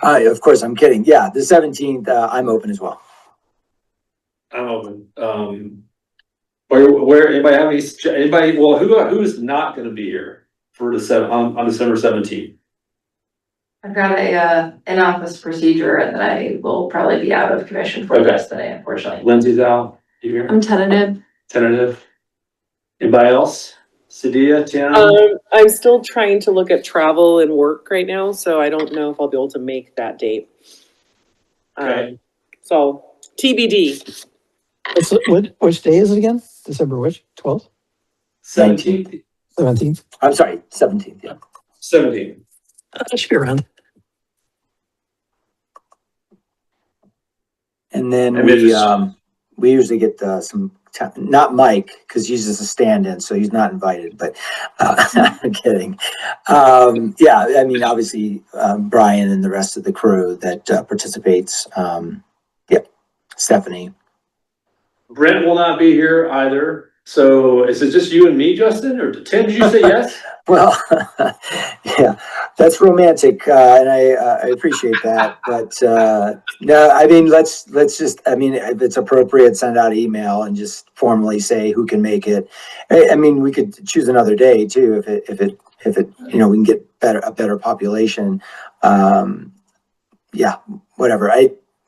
Of course, I'm kidding. Yeah, the 17th, I'm open as well. I'm open. Where anybody have anybody? Well, who's not going to be here for on December 17th? I've got a in-office procedure that I will probably be out of commission for the rest of the day, unfortunately. Lindsay's out. You here? I'm tentative. Tentative. Anybody else? Sadia, Tiana? I'm still trying to look at travel and work right now, so I don't know if I'll be able to make that date. Okay. So TBD. Which day is it again? December which? 12th? 17th? 17th? I'm sorry, 17th, yeah. 17th. I should be around. And then we usually get not Mike, because he's just a stand-in, so he's not invited, but I'm kidding. Yeah, I mean, obviously, Brian and the rest of the crew that participates. Stephanie. Brent will not be here either. So is it just you and me, Justin? Or Tim, did you say yes? Well, yeah, that's romantic, and I appreciate that. But no, I mean, let's just, I mean, if it's appropriate, send out an email and just formally say who can make it. I mean, we could choose another day too, if it we can get a better population. Yeah, whatever.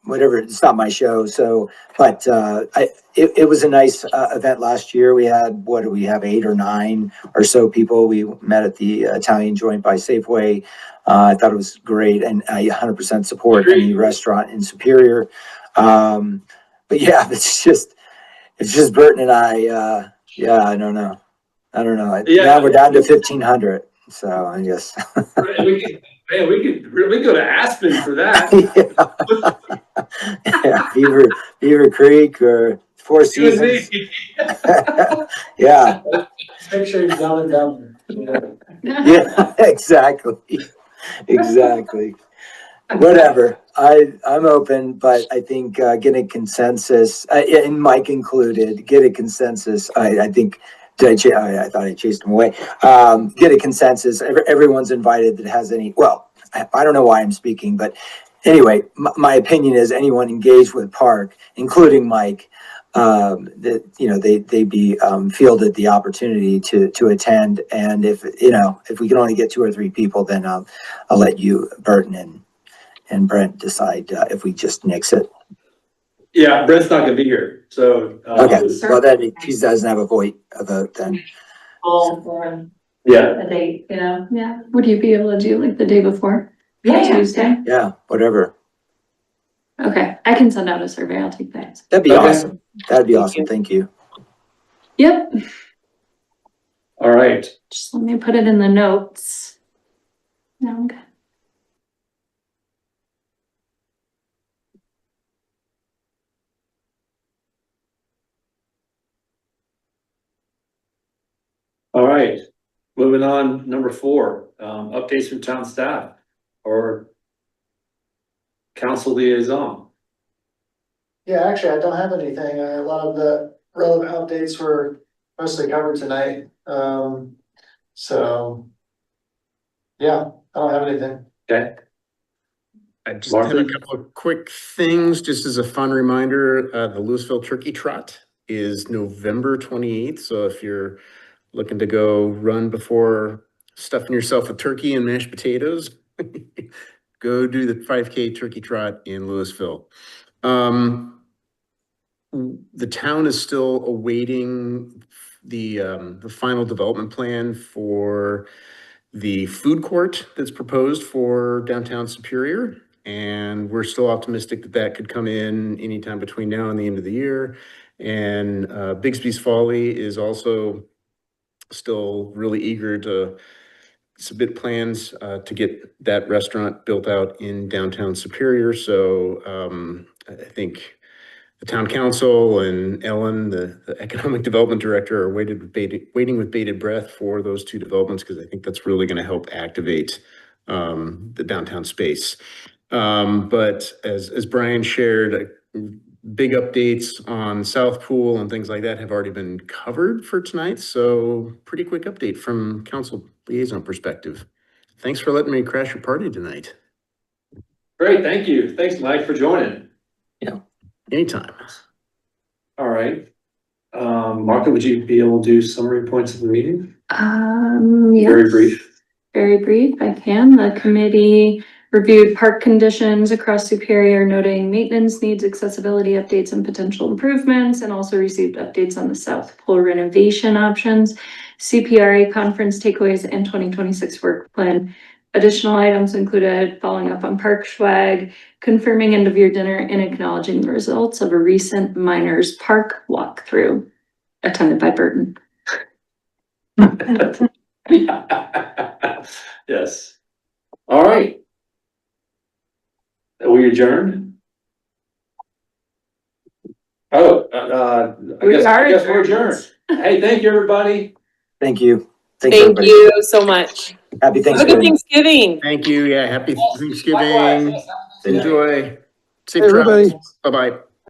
It's not my show. So, but it was a nice event last year. We had, 8 or 9 or so people. We met at the Italian Joint by Safeway. I thought it was great, and I 100% support any restaurant in Superior. But yeah, it's just Burton and I. Yeah, I don't know. Now we're down to 1,500. So I guess we could go to Aspen for that. Yeah, Beaver Creek or Four Seasons. Yeah. Make sure you're down. Yeah, exactly. Whatever. I'm open, but I think get a consensus, and Mike included, get a consensus. I think. I thought I chased him away. Get a consensus. Everyone's invited that has any. Well, I don't know why I'm speaking, but anyway, my opinion is anyone engaged with PARC, including Mike, that, you know, they be, fielded the opportunity to attend. And if, you know, if we can only get 2 or 3 people, then I'll let you, Burton and Brent, decide, if we just nix it. Yeah, Brent's not gonna be here, so. Okay, well, then he doesn't have a vote then. Yeah, A date, you know? Yeah, would you be able to do like the day before? Yeah, yeah, Tuesday? Yeah, whatever. Okay, I can send out a survey, I'll take that. That'd be Okay. awesome. That'd be Thank awesome. you. Thank you. Yep, all right. just let me put it in the notes. No, I'm good. All right, moving on, number 4, updates from town staff or council liaison. Yeah, actually, I don't have anything. A lot of the relevant updates were mostly covered tonight. So. Yeah, I don't have anything. Okay, I just have a Martha? couple of quick things, just as a fun reminder, the Louisville Turkey Trot is November 28th. So if you're looking to go run before stuffing yourself with turkey and mashed potatoes, go do the 5K Turkey Trot in Louisville. The town is still awaiting the final development plan for the food court that's proposed for downtown Superior. And we're still optimistic that that could come in anytime between now and the end of the year. And Bigsby's Folly is also still really eager to submit plans to get that restaurant built out in downtown Superior. So I think the town council and Ellen, the economic development director, are waiting with bated breath for those 2 developments, because I think that's really going to help activate the downtown space. But as Brian shared, big updates on South Pool and things like that have already been covered for tonight. So pretty quick update from council liaison perspective. Thanks for letting me crash your party tonight. Great, thank you. Thanks, Mike, for joining. Anytime. All right. Martha, would you be able to do summary points of the meeting? Yes. Very brief. Very brief, I can. The committee reviewed park conditions across Superior, noting maintenance needs, accessibility updates, and potential improvements, and also received updates on the South Pool renovation options, CPRA conference takeaways, and 2026 work plan. Additional items included following up on park swag, confirming end of year dinner, and acknowledging the results of a recent miners park walkthrough attended by Burton. Yes. All right. Are we adjourned? Oh, I guess we're adjourned. Hey, thank you, everybody. Thank you. Thanks, Thank everybody. you so much. Happy Have a good Thanksgiving. Thanksgiving. Thank you. Yeah, happy Likewise, Thanksgiving. yes. Enjoy. Safe Hey, everybody. travels. Bye-bye.